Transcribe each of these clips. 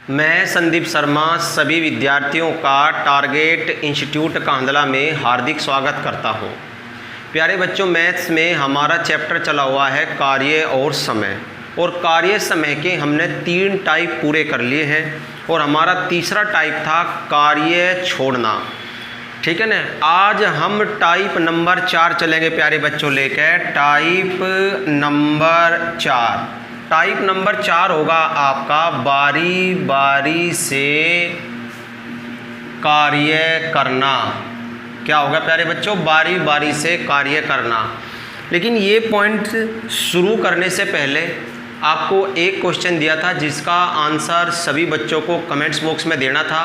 मैं संदीप शर्मा सभी विद्यार्थियों का टारगेट इंस्टीट्यूट कांधला में हार्दिक स्वागत करता हूं। प्यारे बच्चों, मैथ्स में हमारा चैप्टर चला हुआ है कार्य और समय, और कार्य समय के हमने 3 टाइप पूरे कर लिए हैं और हमारा तीसरा टाइप था कार्य छोड़ना। ठीक है ना। आज हम टाइप नंबर 4 चलेंगे प्यारे बच्चों लेकर। टाइप नंबर 4, टाइप नंबर 4 होगा आपका बारी बारी से कार्य करना। क्या होगा प्यारे बच्चों? बारी बारी से कार्य करना। लेकिन ये पॉइंट शुरू करने से पहले आपको एक क्वेश्चन दिया था जिसका आंसर सभी बच्चों को कमेंट्स बॉक्स में देना था,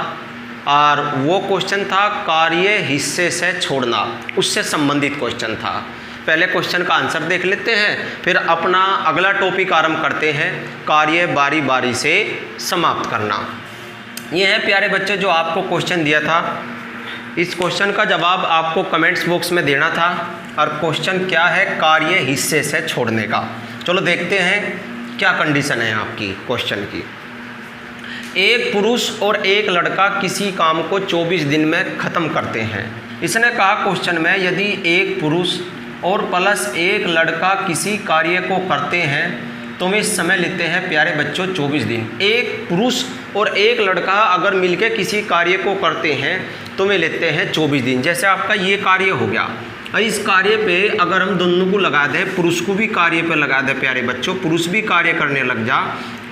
और वो क्वेश्चन था कार्य हिस्से से छोड़ना। उससे संबंधित क्वेश्चन था। पहले क्वेश्चन का आंसर देख लेते हैं, फिर अपना अगला टॉपिक आरंभ करते हैं, कार्य बारी बारी से समाप्त करना। ये है प्यारे बच्चे जो आपको क्वेश्चन दिया था। इस क्वेश्चन का जवाब आपको कमेंट्स बॉक्स में देना था, और क्वेश्चन क्या है? कार्य हिस्से से छोड़ने का। चलो देखते हैं क्या कंडीशन है आपकी क्वेश्चन की। एक पुरुष और एक लड़का किसी काम को 24 दिन में ख़त्म करते हैं। इसने कहा क्वेश्चन में, यदि एक पुरुष और प्लस एक लड़का किसी कार्य को करते हैं तो वे समय लेते हैं प्यारे बच्चों 24 दिन। एक पुरुष और एक लड़का अगर मिलकर किसी कार्य को करते हैं तो वे लेते हैं 24 दिन। जैसे आपका ये कार्य हो गया, इस कार्य पे अगर हम दोनों को लगा दें, पुरुष को भी कार्य पे लगा दें प्यारे बच्चों, पुरुष भी कार्य करने लग जा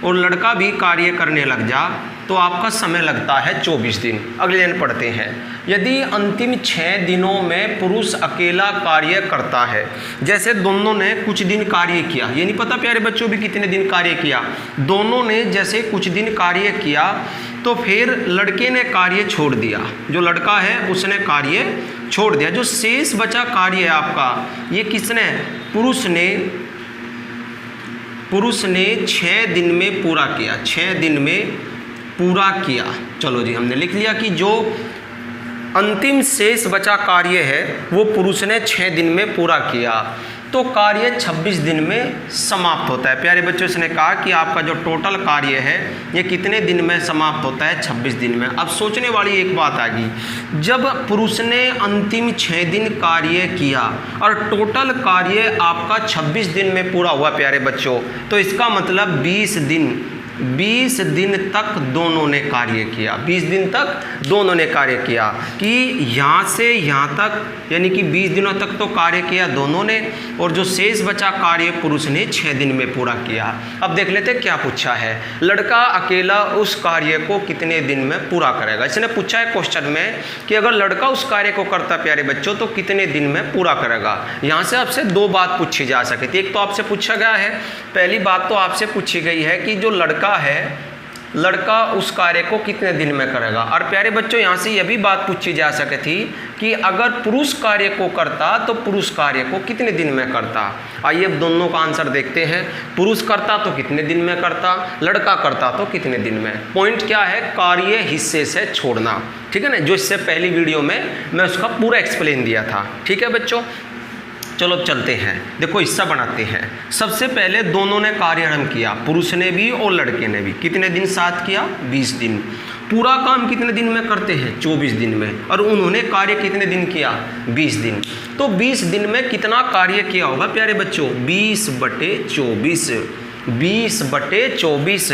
और लड़का भी कार्य करने लग जा, तो आपका समय लगता है 24 दिन। अगले दिन पढ़ते हैं। यदि अंतिम 6 दिनों में पुरुष अकेला कार्य करता है, जैसे दोनों ने कुछ दिन कार्य किया, ये नहीं पता प्यारे बच्चों भी कितने दिन कार्य किया, दोनों ने जैसे कुछ दिन कार्य किया तो फिर लड़के ने कार्य छोड़ दिया, जो लड़का है उसने कार्य छोड़ दिया। जो शेष बचा कार्य है आपका, ये किसने? पुरुष ने 6 दिन में पूरा किया। 6 दिन में पूरा किया। चलो जी, हमने लिख लिया कि जो अंतिम शेष बचा कार्य है वो पुरुष ने 6 दिन में पूरा किया, तो कार्य 26 दिन में समाप्त होता है। प्यारे बच्चों, इसने कहा कि आपका जो टोटल कार्य है ये कितने दिन में समाप्त होता है? 26 दिन में। अब सोचने वाली एक बात आ गई, जब पुरुष ने अंतिम 6 दिन कार्य किया और टोटल कार्य आपका 26 दिन में पूरा हुआ प्यारे बच्चों, तो इसका मतलब 20 दिन तक दोनों ने कार्य किया। 20 दिन तक दोनों ने कार्य किया कि यहाँ से यहाँ तक, यानी कि 20 दिनों तक तो कार्य किया दोनों ने, और जो शेष बचा कार्य पुरुष ने 6 दिन में पूरा किया। अब देख लेते क्या पूछा है। लड़का अकेला उस कार्य को कितने दिन में पूरा करेगा? इसने पूछा है क्वेश्चन में कि अगर लड़का उस कार्य को करता प्यारे बच्चों तो कितने दिन में पूरा करेगा। यहाँ से आपसे 2 बात पूछी जा सकती थी। एक तो आपसे पूछा गया है, पहली बात तो आपसे पूछी गई है कि जो लड़का उस कार्य को कितने दिन में करेगा। और प्यारे बच्चों, यहाँ से यह भी बात पूछी जा सकती थी कि अगर पुरुष कार्य को करता तो पुरुष कार्य को कितने दिन में करता। आइए अब दोनों का आंसर देखते हैं। पुरुष करता तो कितने दिन में करता, लड़का करता तो कितने दिन में। पॉइंट क्या है? कार्य हिस्से से छोड़ना। ठीक है ना, जो इससे पहली वीडियो में मैं उसका पूरा एक्सप्लेन दिया था। ठीक है बच्चों, चलो अब चलते हैं। देखो हिस्सा बनाते हैं। सबसे पहले दोनों ने कार्य आरंभ किया, पुरुष ने भी और लड़के ने भी। कितने दिन साथ किया? 20 दिन। पूरा काम कितने दिन में करते हैं? 24 दिन में। और उन्होंने कार्य कितने दिन किया? 20 दिन। तो 20 दिन में कितना कार्य किया होगा प्यारे बच्चों? 20/24। 20/24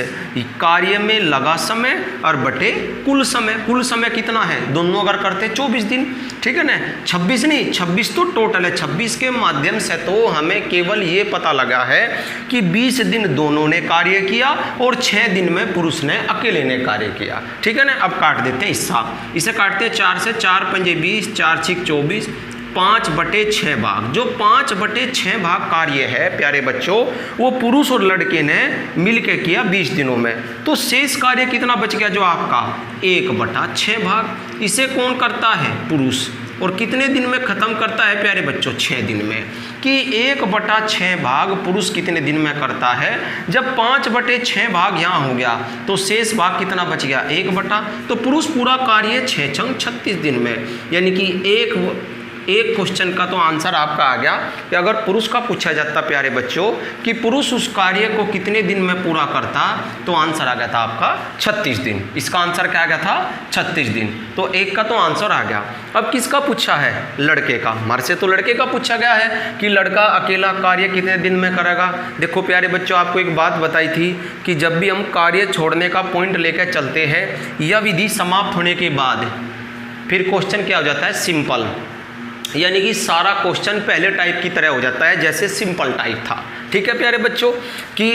कार्य में लगा समय और बटे कुल समय। कुल समय कितना है? दोनों अगर करते 24 दिन, ठीक है ना। 26 नहीं, 26 तो टोटल है। 26 के माध्यम से तो हमें केवल ये पता लगा है कि 20 दिन दोनों ने कार्य किया और 6 दिन में पुरुष ने अकेले ने कार्य किया। ठीक है ना। अब काट देते हैं हिस्सा। इसे काटते हैं 4 से। 4 पंजे 20, 4 छिक 24, 5/6 भाग। जो 5/6 भाग कार्य है प्यारे बच्चों, वो पुरुष और लड़के ने मिलके किया 20 दिनों में। तो शेष कार्य कितना बच गया? जो आपका 1/6 भाग। इसे कौन करता है? पुरुष। और कितने दिन में खत्म करता है प्यारे बच्चों? 6 दिन में। कि 1/6 भाग पुरुष कितने दिन में करता है? जब 5/6 भाग यहाँ हो गया तो शेष भाग कितना बच गया? 1/। तो पुरुष पूरा कार्य 6 छंग 36 दिन में, यानी कि एक क्वेश्चन का तो आंसर आपका आ गया कि अगर पुरुष का पूछा जाता प्यारे बच्चों कि पुरुष उस कार्य को कितने दिन में पूरा करता, तो आंसर आ गया था आपका 36 दिन। इसका आंसर क्या आ गया था? 36 दिन। तो एक का तो आंसर आ गया। अब किसका पूछा है? लड़के का। हमारे से तो लड़के का पूछा गया है कि लड़का अकेला कार्य कितने दिन में करेगा। देखो प्यारे बच्चों, आपको एक बात बताई थी कि जब भी हम कार्य छोड़ने का पॉइंट लेकर चलते हैं, यह विधि समाप्त होने के बाद फिर क्वेश्चन क्या हो जाता है? सिंपल, यानी कि सारा क्वेश्चन पहले टाइप की तरह हो जाता है जैसे सिंपल टाइप था। ठीक है प्यारे बच्चों, कि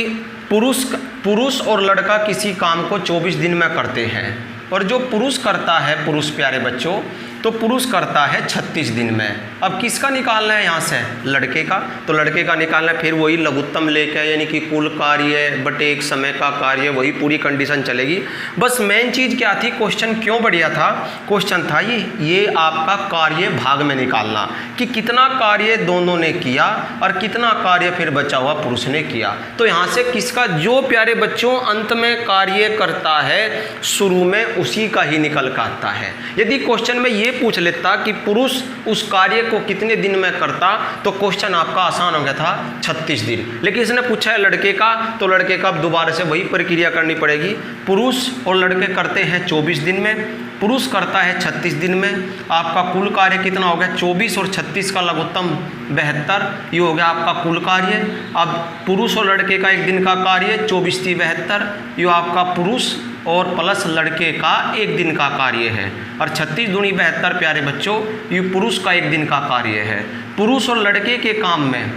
पुरुष और लड़का किसी काम को 24 दिन में करते हैं, और जो पुरुष करता है, पुरुष प्यारे बच्चों, तो पुरुष करता है 36 दिन में। अब किसका निकालना है यहाँ से? लड़के का। तो लड़के का निकालना है, फिर वही लघुत्तम लेकर, यानी कि कुल कार्य बटे एक समय का कार्य, वही पूरी कंडीशन चलेगी। बस मेन चीज़ क्या थी? क्वेश्चन क्यों बढ़िया था? क्वेश्चन था ये आपका कार्य भाग में निकालना कि कितना कार्य दोनों ने किया और कितना कार्य फिर बचा हुआ पुरुष ने किया। तो यहाँ से किसका, जो प्यारे बच्चों अंत में कार्य करता है शुरू में, उसी का ही निकल कर आता है। यदि क्वेश्चन में ये पूछ लेता कि पुरुष उस कार्य को कितने दिन में करता, तो क्वेश्चन आपका आसान हो गया था 36 दिन। लेकिन इसने पूछा है लड़के का, तो लड़के का अब दोबारा से वही प्रक्रिया करनी पड़ेगी। पुरुष और लड़के करते हैं 24 दिन में, पुरुष करता है 36 दिन में। आपका कुल कार्य कितना हो गया? 24 और 36 का लघुत्तम 72, ये हो गया आपका कुल कार्य। अब पुरुष और लड़के का एक दिन का कार्य 24 × 72, ये आपका पुरुष और प्लस लड़के का एक दिन का कार्य है। और 36 दूनी 72 प्यारे बच्चों, ये पुरुष का एक दिन का कार्य है। पुरुष और लड़के के काम में,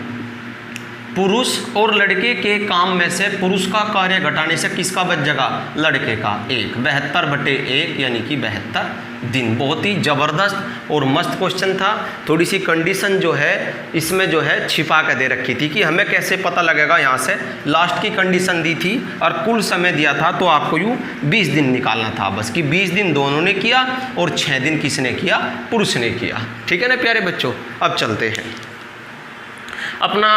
पुरुष और लड़के के काम में से पुरुष का कार्य घटाने से किसका बच जाएगा? लड़के का एक। 72/1 यानी कि 72 दिन। बहुत ही ज़बरदस्त और मस्त क्वेश्चन था। थोड़ी सी कंडीशन जो है इसमें जो है छिपा कर दे रखी थी कि हमें कैसे पता लगेगा। यहाँ से लास्ट की कंडीशन दी थी और कुल समय दिया था, तो आपको यूँ 20 दिन निकालना था बस, कि 20 दिन दोनों ने किया और 6 दिन किसने किया? पुरुष ने किया। ठीक है ना प्यारे बच्चों। अब चलते हैं अपना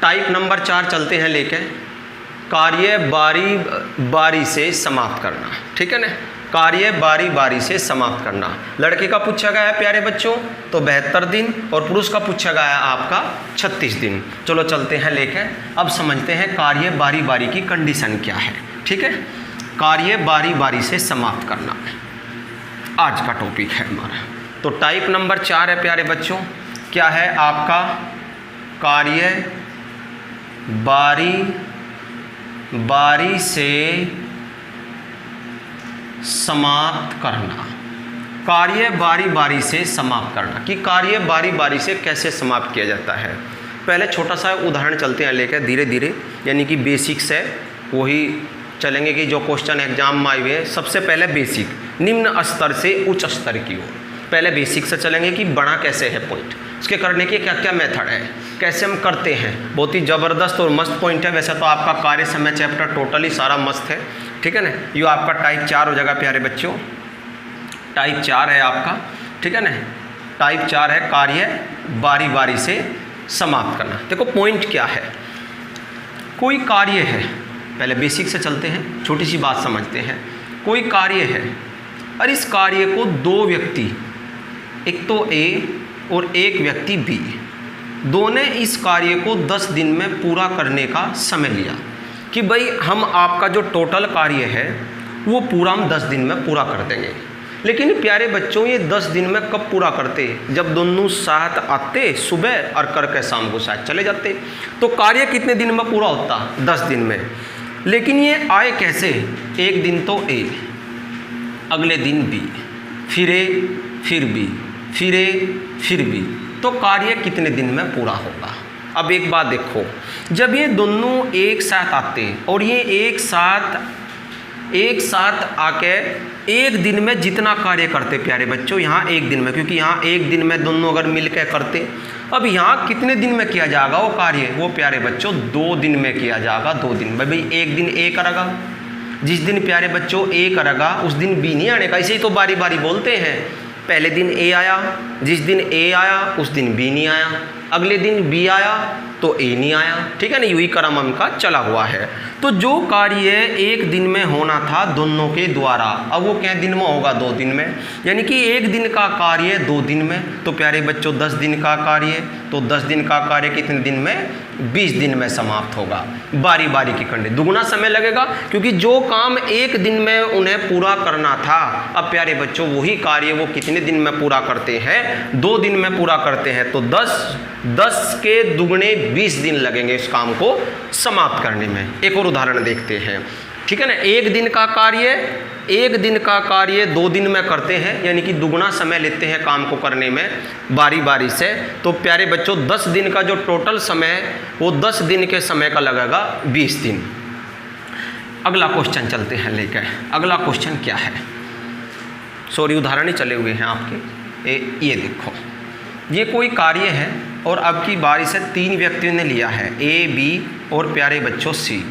टाइप नंबर 4 चलते हैं लेके, कार्य बारी बारी से समाप्त करना। ठीक है ना, कार्य बारी बारी से समाप्त करना। लड़के का पूछा गया है प्यारे बच्चों तो 72 दिन, और पुरुष का पूछा गया है आपका 36 दिन। चलो चलते हैं लेके, अब समझते हैं कार्य बारी बारी की कंडीशन क्या है। ठीक है, कार्य बारी बारी से समाप्त करना आज का टॉपिक है हमारा। तो टाइप नंबर 4 है प्यारे बच्चों, क्या है आपका? कार्य बारी बारी से समाप्त करना। कार्य बारी बारी से समाप्त करना, कि कार्य बारी बारी से कैसे समाप्त किया जाता है। पहले छोटा सा उदाहरण चलते हैं लेकर धीरे धीरे, यानी कि बेसिक्स है वही चलेंगे कि जो क्वेश्चन एग्जाम में आए हुए हैं। सबसे पहले बेसिक, निम्न स्तर से उच्च स्तर की ओर। पहले बेसिक से चलेंगे कि बड़ा कैसे है पॉइंट, उसके करने के क्या क्या मेथड है, कैसे हम करते हैं। बहुत ही ज़बरदस्त और मस्त पॉइंट है। वैसे तो आपका कार्य समय चैप्टर टोटली सारा मस्त है। ठीक है ना, ये आपका टाइप 4 हो जाएगा प्यारे बच्चों। टाइप 4 है आपका। ठीक है ना, टाइप 4 है कार्य बारी बारी से समाप्त करना। देखो पॉइंट क्या है, कोई कार्य है, पहले बेसिक से चलते हैं, छोटी सी बात समझते हैं। कोई कार्य है और इस कार्य को 2 व्यक्ति, एक तो ए और एक व्यक्ति बी, दोनों इस कार्य को 10 दिन में पूरा करने का समय लिया कि भाई हम आपका जो टोटल कार्य है वो पूरा हम 10 दिन में पूरा कर देंगे। लेकिन प्यारे बच्चों ये 10 दिन में कब पूरा करते? जब दोनों साथ आते सुबह और करके शाम को साथ चले जाते। तो कार्य कितने दिन में पूरा होता? 10 दिन में। लेकिन ये आए कैसे? एक दिन तो ए, अगले दिन बी, फिर ए, फिर बी, फिर ए, फिर बी। तो कार्य कितने दिन में पूरा होगा? अब एक बात देखो, जब ये दोनों एक साथ आते और ये एक साथ आके एक दिन में जितना कार्य करते प्यारे बच्चों, यहाँ एक दिन में, क्योंकि यहाँ एक दिन में दोनों अगर मिल के करते, अब यहाँ कितने दिन में किया जाएगा वो कार्य? वो प्यारे बच्चों 2 दिन में किया जाएगा। 2 दिन में। भाई एक दिन ए करेगा, जिस दिन प्यारे बच्चों ए करेगा उस दिन बी नहीं आने का। इसे ही तो बारी बारी बोलते हैं। पहले दिन ए आया, जिस दिन ए आया उस दिन बी नहीं आया। अगले दिन बी आया तो ए नहीं आया, ठीक है ना, यही क्रम उनका चला हुआ है। तो जो कार्य एक दिन में होना था दोनों के द्वारा, अब वो क्या दिन में होगा, 2 दिन में, यानी कि एक दिन का कार्य 2 दिन में। तो प्यारे बच्चों 10 दिन का कार्य, तो 10 दिन का कार्य कितने दिन में, 20 दिन में समाप्त होगा। बारी बारी की कंडे दुगुना समय लगेगा, क्योंकि जो काम एक दिन में उन्हें पूरा करना था, अब प्यारे बच्चों वही कार्य वो कितने दिन में पूरा करते हैं, 2 दिन में पूरा करते हैं। तो 10 के दुगने 20 दिन लगेंगे इस काम को समाप्त करने में। एक और उदाहरण देखते हैं, ठीक है ना। एक दिन का कार्य 2 दिन में करते हैं, यानी कि दुगना समय लेते हैं काम को करने में बारी बारी से। तो प्यारे बच्चों 10 दिन का जो टोटल समय है वो 10 दिन के समय का लगेगा 20 दिन। अगला क्वेश्चन चलते हैं लेकर। अगला क्वेश्चन क्या है, सॉरी उदाहरण ही चले हुए हैं आपके। ये देखो, ये कोई कार्य है और अब की बारी से 3 व्यक्तियों ने लिया है, ए, बी और प्यारे बच्चों सी।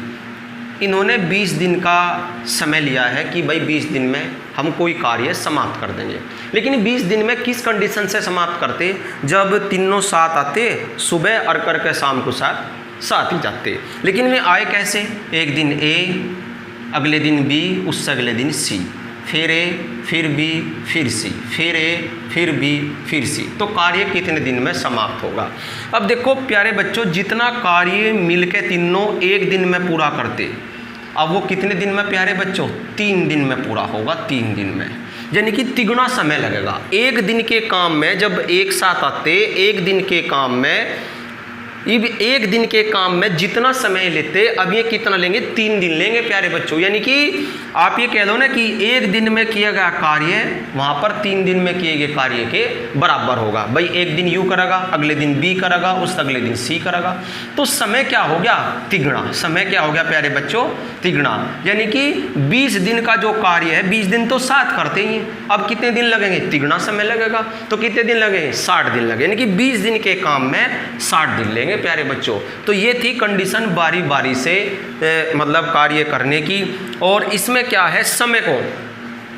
इन्होंने 20 दिन का समय लिया है कि भाई 20 दिन में हम कोई कार्य समाप्त कर देंगे। लेकिन 20 दिन में किस कंडीशन से समाप्त करते, जब तीनों साथ आते, सुबह और करके शाम को साथ ही जाते। लेकिन वे आए कैसे, एक दिन ए, अगले दिन बी, उससे अगले दिन सी, फिर ए, फिर बी, फिर सी, फिर ए, फिर बी, फिर सी। तो कार्य कितने दिन में समाप्त होगा। अब देखो प्यारे बच्चों, जितना कार्य मिलके तीनों एक दिन में पूरा करते, अब वो कितने दिन में प्यारे बच्चों, 3 दिन में पूरा होगा, 3 दिन में, यानी कि तिगुना समय लगेगा। एक दिन के काम में जब एक साथ आते, एक दिन के काम में, एक दिन के काम में जितना समय लेते, अब ये कितना लेंगे, 3 दिन लेंगे प्यारे बच्चों। यानी कि आप ये कह दो ना कि एक दिन में किया गया कार्य वहाँ पर 3 दिन में किए गए कार्य के बराबर होगा। भाई एक दिन यू करेगा, अगले दिन बी करेगा, उस अगले दिन सी करेगा, तो समय क्या हो गया, तिगुना। समय क्या हो गया प्यारे बच्चों, तिगुना। यानी कि 20 दिन का जो कार्य है, 20 दिन तो साथ करते ही, अब कितने दिन लगेंगे, तिगुना समय लगेगा। तो कितने दिन लगेंगे, 60 दिन लगे, यानी कि 20 दिन के काम में 60 दिन लेंगे प्यारे बच्चों। तो ये थी कंडीशन बारी बारी से मतलब कार्य करने की। और इसमें क्या है, समय को,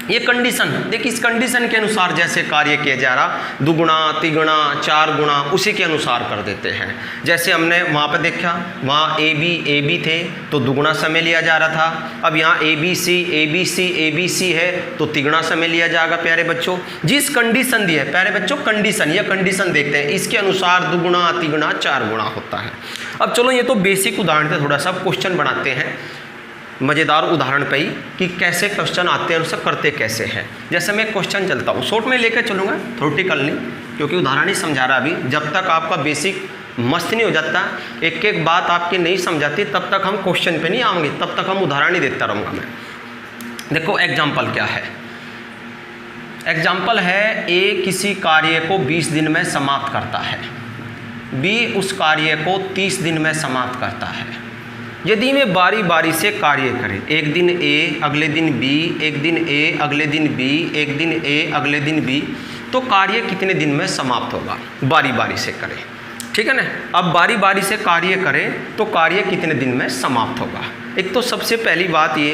ये कंडीशन, देखिए इस कंडीशन के अनुसार जैसे कार्य किया जा रहा, दुगुना, तिगुना, 4 गुना, उसी के अनुसार कर देते हैं। जैसे हमने वहाँ पर देखा, वहाँ ए बी थे तो दुगुना समय लिया जा रहा था। अब यहाँ ए बी सी है तो तिगुना समय लिया जाएगा प्यारे बच्चों। जिस कंडीशन दी है प्यारे बच्चों, कंडीशन, यह कंडीशन देखते हैं, इसके अनुसार दुगुना, तिगुना, 4 गुना होता है। अब चलो ये तो बेसिक उदाहरण थे, थोड़ा सा क्वेश्चन बनाते हैं मज़ेदार उदाहरण पे ही कि कैसे क्वेश्चन आते हैं और उसे करते कैसे हैं। जैसे मैं क्वेश्चन चलता हूँ, शॉर्ट में लेकर चलूँगा, थ्योरेटिकल नहीं, क्योंकि उदाहरण ही समझा रहा अभी। जब तक आपका बेसिक मस्त नहीं हो जाता, एक एक बात आपकी नहीं समझाती, तब तक हम क्वेश्चन पे नहीं आएंगे, तब तक हम उदाहरण ही देता रहूँगा मैं। देखो एग्जाम्पल क्या है, एग्जाम्पल है ए किसी कार्य को 20 दिन में समाप्त करता है, बी उस कार्य को 30 दिन में समाप्त करता है। यदि वे बारी बारी से कार्य करें, एक दिन ए, अगले दिन बी, एक दिन ए, अगले दिन बी, एक दिन ए, अगले दिन बी, तो कार्य कितने दिन में समाप्त होगा, बारी बारी से करें, ठीक है ना। अब बारी बारी से कार्य करें तो कार्य कितने दिन में समाप्त होगा। एक तो सबसे पहली बात ये,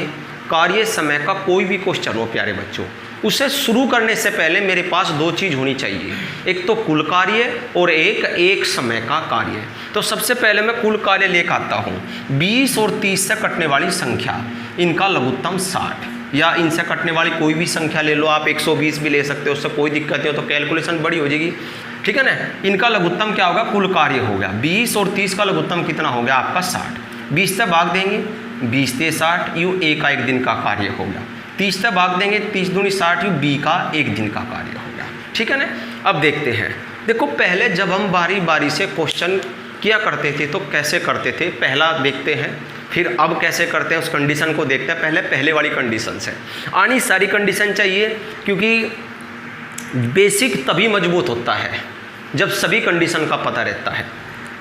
कार्य समय का कोई भी क्वेश्चन हो प्यारे बच्चों, उसे शुरू करने से पहले मेरे पास 2 चीज़ होनी चाहिए, एक तो कुल कार्य और एक समय का कार्य। तो सबसे पहले मैं कुल कार्य लेकर आता हूँ, 20 और 30 से कटने वाली संख्या, इनका लघुत्तम 60, या इनसे कटने वाली कोई भी संख्या ले लो आप, 120 भी ले सकते हो, उससे कोई दिक्कत नहीं हो, तो कैलकुलेशन बड़ी हो जाएगी, ठीक है ना। इनका लघुत्तम क्या होगा, कुल कार्य हो गया। 20 और 30 का लघुत्तम कितना हो गया आपका, 60। 20 से भाग देंगे, 20 से 60, यू ए का 1 दिन का कार्य हो गया। 30 से भाग देंगे, 30 दूनी 60, यू बी का 1 दिन का कार्य हो गया, ठीक है ना। अब देखते हैं, देखो पहले जब हम बारी बारी से क्वेश्चन किया करते थे तो कैसे करते थे, पहला देखते हैं, फिर अब कैसे करते हैं उस कंडीशन को देखते हैं। पहले वाली कंडीशन से आनी सारी कंडीशन चाहिए, क्योंकि बेसिक तभी मजबूत होता है जब सभी कंडीशन का पता रहता है।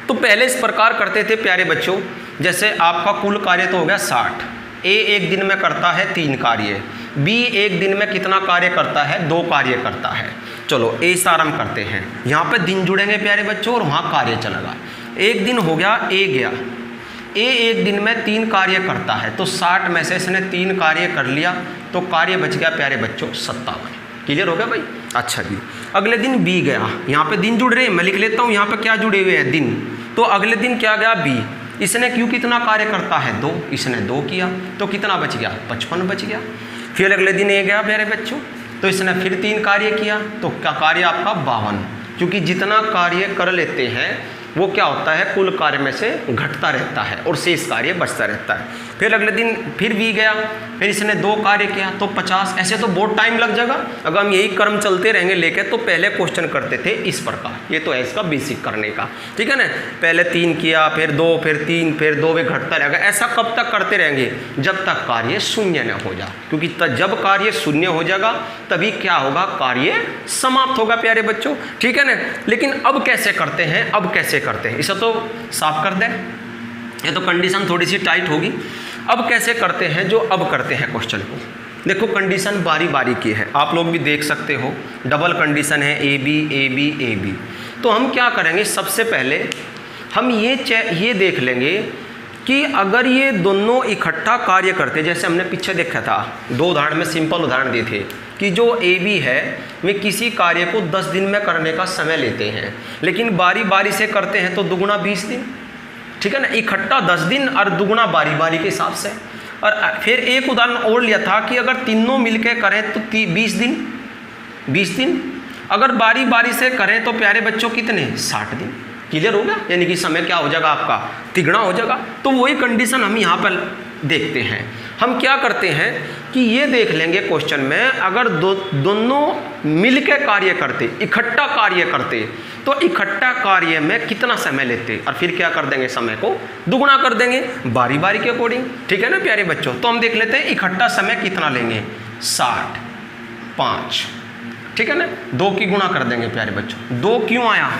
तो पहले इस प्रकार करते थे प्यारे बच्चों, जैसे आपका कुल कार्य तो हो गया 60, ए 1 दिन में करता है 3 कार्य, बी 1 दिन में कितना कार्य करता है, 2 कार्य करता है। चलो ए से आरम्भ करते हैं, यहाँ पे दिन जुड़ेंगे प्यारे बच्चों और वहाँ कार्य चलेगा। 1 दिन हो गया, ए गया, ए 1 दिन में 3 कार्य करता है, तो 60 में से इसने 3 कार्य कर लिया, तो कार्य बच गया प्यारे बच्चों 57। क्लियर हो गया भाई। अच्छा जी, अगले दिन बी गया, यहाँ पे दिन जुड़ रहे हैं, मैं लिख लेता हूँ यहाँ पे क्या जुड़े हुए हैं, दिन। तो अगले दिन क्या गया, बी। इसने क्यों कितना कार्य करता है, 2, इसने 2 किया, तो कितना बच गया, 55 बच गया। फिर अगले दिन ए गया प्यारे बच्चों, तो इसने फिर 3 कार्य किया, तो क्या कार्य आपका 52, क्योंकि जितना कार्य कर लेते हैं वो क्या होता है, कुल कार्य में से घटता रहता है और शेष कार्य बचता रहता है। फिर अगले दिन फिर भी गया, फिर इसने 2 कार्य किया, तो 50। ऐसे तो बहुत टाइम लग जाएगा अगर हम यही क्रम चलते रहेंगे लेके। तो पहले क्वेश्चन करते थे इस प्रकार, ये तो है इसका बेसिक करने का, ठीक है ना। पहले 3 किया, फिर 2, फिर 3, फिर 2 वे घटता रहेगा। ऐसा कब तक करते रहेंगे, जब तक कार्य शून्य न हो जाए, क्योंकि जब कार्य शून्य हो जाएगा तभी क्या होगा, कार्य समाप्त होगा प्यारे बच्चों, ठीक है ना। लेकिन अब कैसे करते हैं, अब कैसे करते हैं, इसे तो साफ कर दें, ये तो कंडीशन थोड़ी सी टाइट होगी। अब कैसे करते हैं, जो अब करते हैं क्वेश्चन को, देखो कंडीशन बारी बारी की है, आप लोग भी देख सकते हो, डबल कंडीशन है, A B A B A B. तो हम क्या करेंगे, सबसे पहले हम ये देख लेंगे कि अगर ये दोनों इकट्ठा कार्य करते, जैसे हमने पीछे देखा था 2 उदाहरण में, सिंपल उदाहरण दिए थे कि जो ए बी है वे किसी कार्य को 10 दिन में करने का समय लेते हैं, लेकिन बारी बारी से करते हैं तो दुगुना 20 दिन, ठीक है ना। इकट्ठा 10 दिन और दुगुना बारी बारी के हिसाब से। और फिर एक उदाहरण और लिया था कि अगर तीनों मिलकर करें तो 20 दिन, अगर बारी बारी से करें तो प्यारे बच्चों कितने, 60 दिन। क्लियर हो गया, यानी कि समय क्या हो जाएगा आपका, तिगुना हो जाएगा। तो वही कंडीशन हम यहाँ पर देखते हैं। हम क्या करते हैं कि ये देख लेंगे क्वेश्चन में, अगर दोनों मिलकर कार्य करते, इकट्ठा कार्य करते, तो इकट्ठा कार्य में कितना समय लेते, और फिर क्या कर देंगे, समय को दुगुना कर देंगे बारी बारी के अकॉर्डिंग, ठीक है ना प्यारे बच्चों। तो हम देख लेते हैं इकट्ठा समय कितना लेंगे, 60, 5, ठीक है ना। 2 की गुणा कर देंगे प्यारे बच्चों। 2 क्यों आया,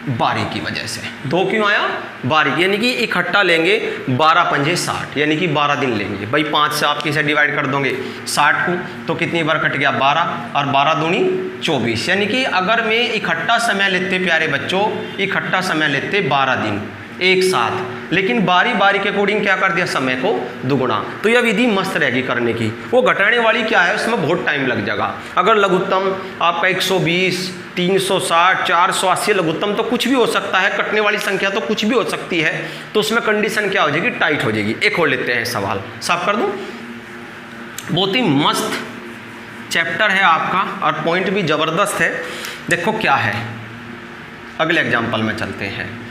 बारी की वजह से 2 क्यों आया, बारी, यानी कि इकट्ठा लेंगे 12 पंजे 60, यानी कि 12 दिन लेंगे भाई। 5 से आप किसे डिवाइड कर दोगे 60 को, तो कितनी बार कट गया, 12, और 12 दूनी 24, यानी कि अगर मैं इकट्ठा समय लेते प्यारे बच्चों, इकट्ठा समय लेते 12 दिन एक साथ, लेकिन बारी बारी के अकॉर्डिंग क्या कर दिया, समय को दुगुना। तो यह विधि मस्त रहेगी करने की। वो घटाने वाली क्या है, उसमें बहुत टाइम लग जाएगा। अगर लघुत्तम आपका 120, 360, 480 लघुत्तम तो कुछ भी हो सकता है, कटने वाली संख्या तो कुछ भी हो सकती है, तो उसमें कंडीशन क्या हो जाएगी, टाइट हो जाएगी। एक और लेते हैं सवाल, साफ कर दूं। बहुत ही मस्त चैप्टर है आपका और पॉइंट भी ज़बरदस्त है। देखो क्या है, अगले एग्जाम्पल में चलते हैं।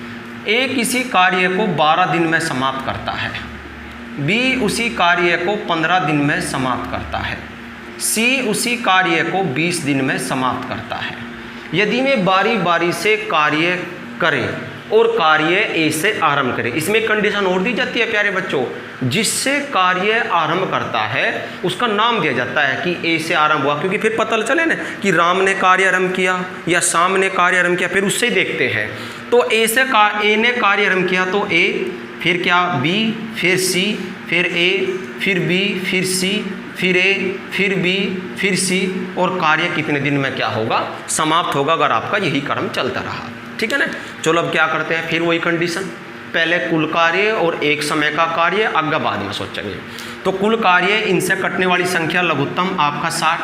ए किसी कार्य को 12 दिन में समाप्त करता है, बी उसी कार्य को 15 दिन में समाप्त करता है, सी उसी कार्य को 20 दिन में समाप्त करता है। यदि मैं बारी बारी से कार्य करें और कार्य ए से आरंभ करें, इसमें कंडीशन और दी जाती है प्यारे बच्चों, जिससे कार्य आरंभ करता है उसका नाम दिया जाता है कि ए से आरंभ हुआ, क्योंकि फिर पता चले ना कि राम ने कार्य आरंभ किया या शाम ने कार्य आरंभ किया, फिर उससे ही देखते हैं। तो ए ने कार्य आरंभ किया तो ए, फिर क्या बी, फिर सी, फिर ए, फिर बी, फिर सी, फिर ए, फिर बी, फिर सी, और कार्य कितने दिन में क्या होगा, समाप्त होगा, अगर आपका यही क्रम चलता रहा, ठीक है ना। चलो अब क्या करते हैं, फिर वही कंडीशन, पहले कुल कार्य और एक समय का कार्य, आगे बाद में सोचेंगे। तो कुल कार्य, इनसे कटने वाली संख्या लघुत्तम आपका 60,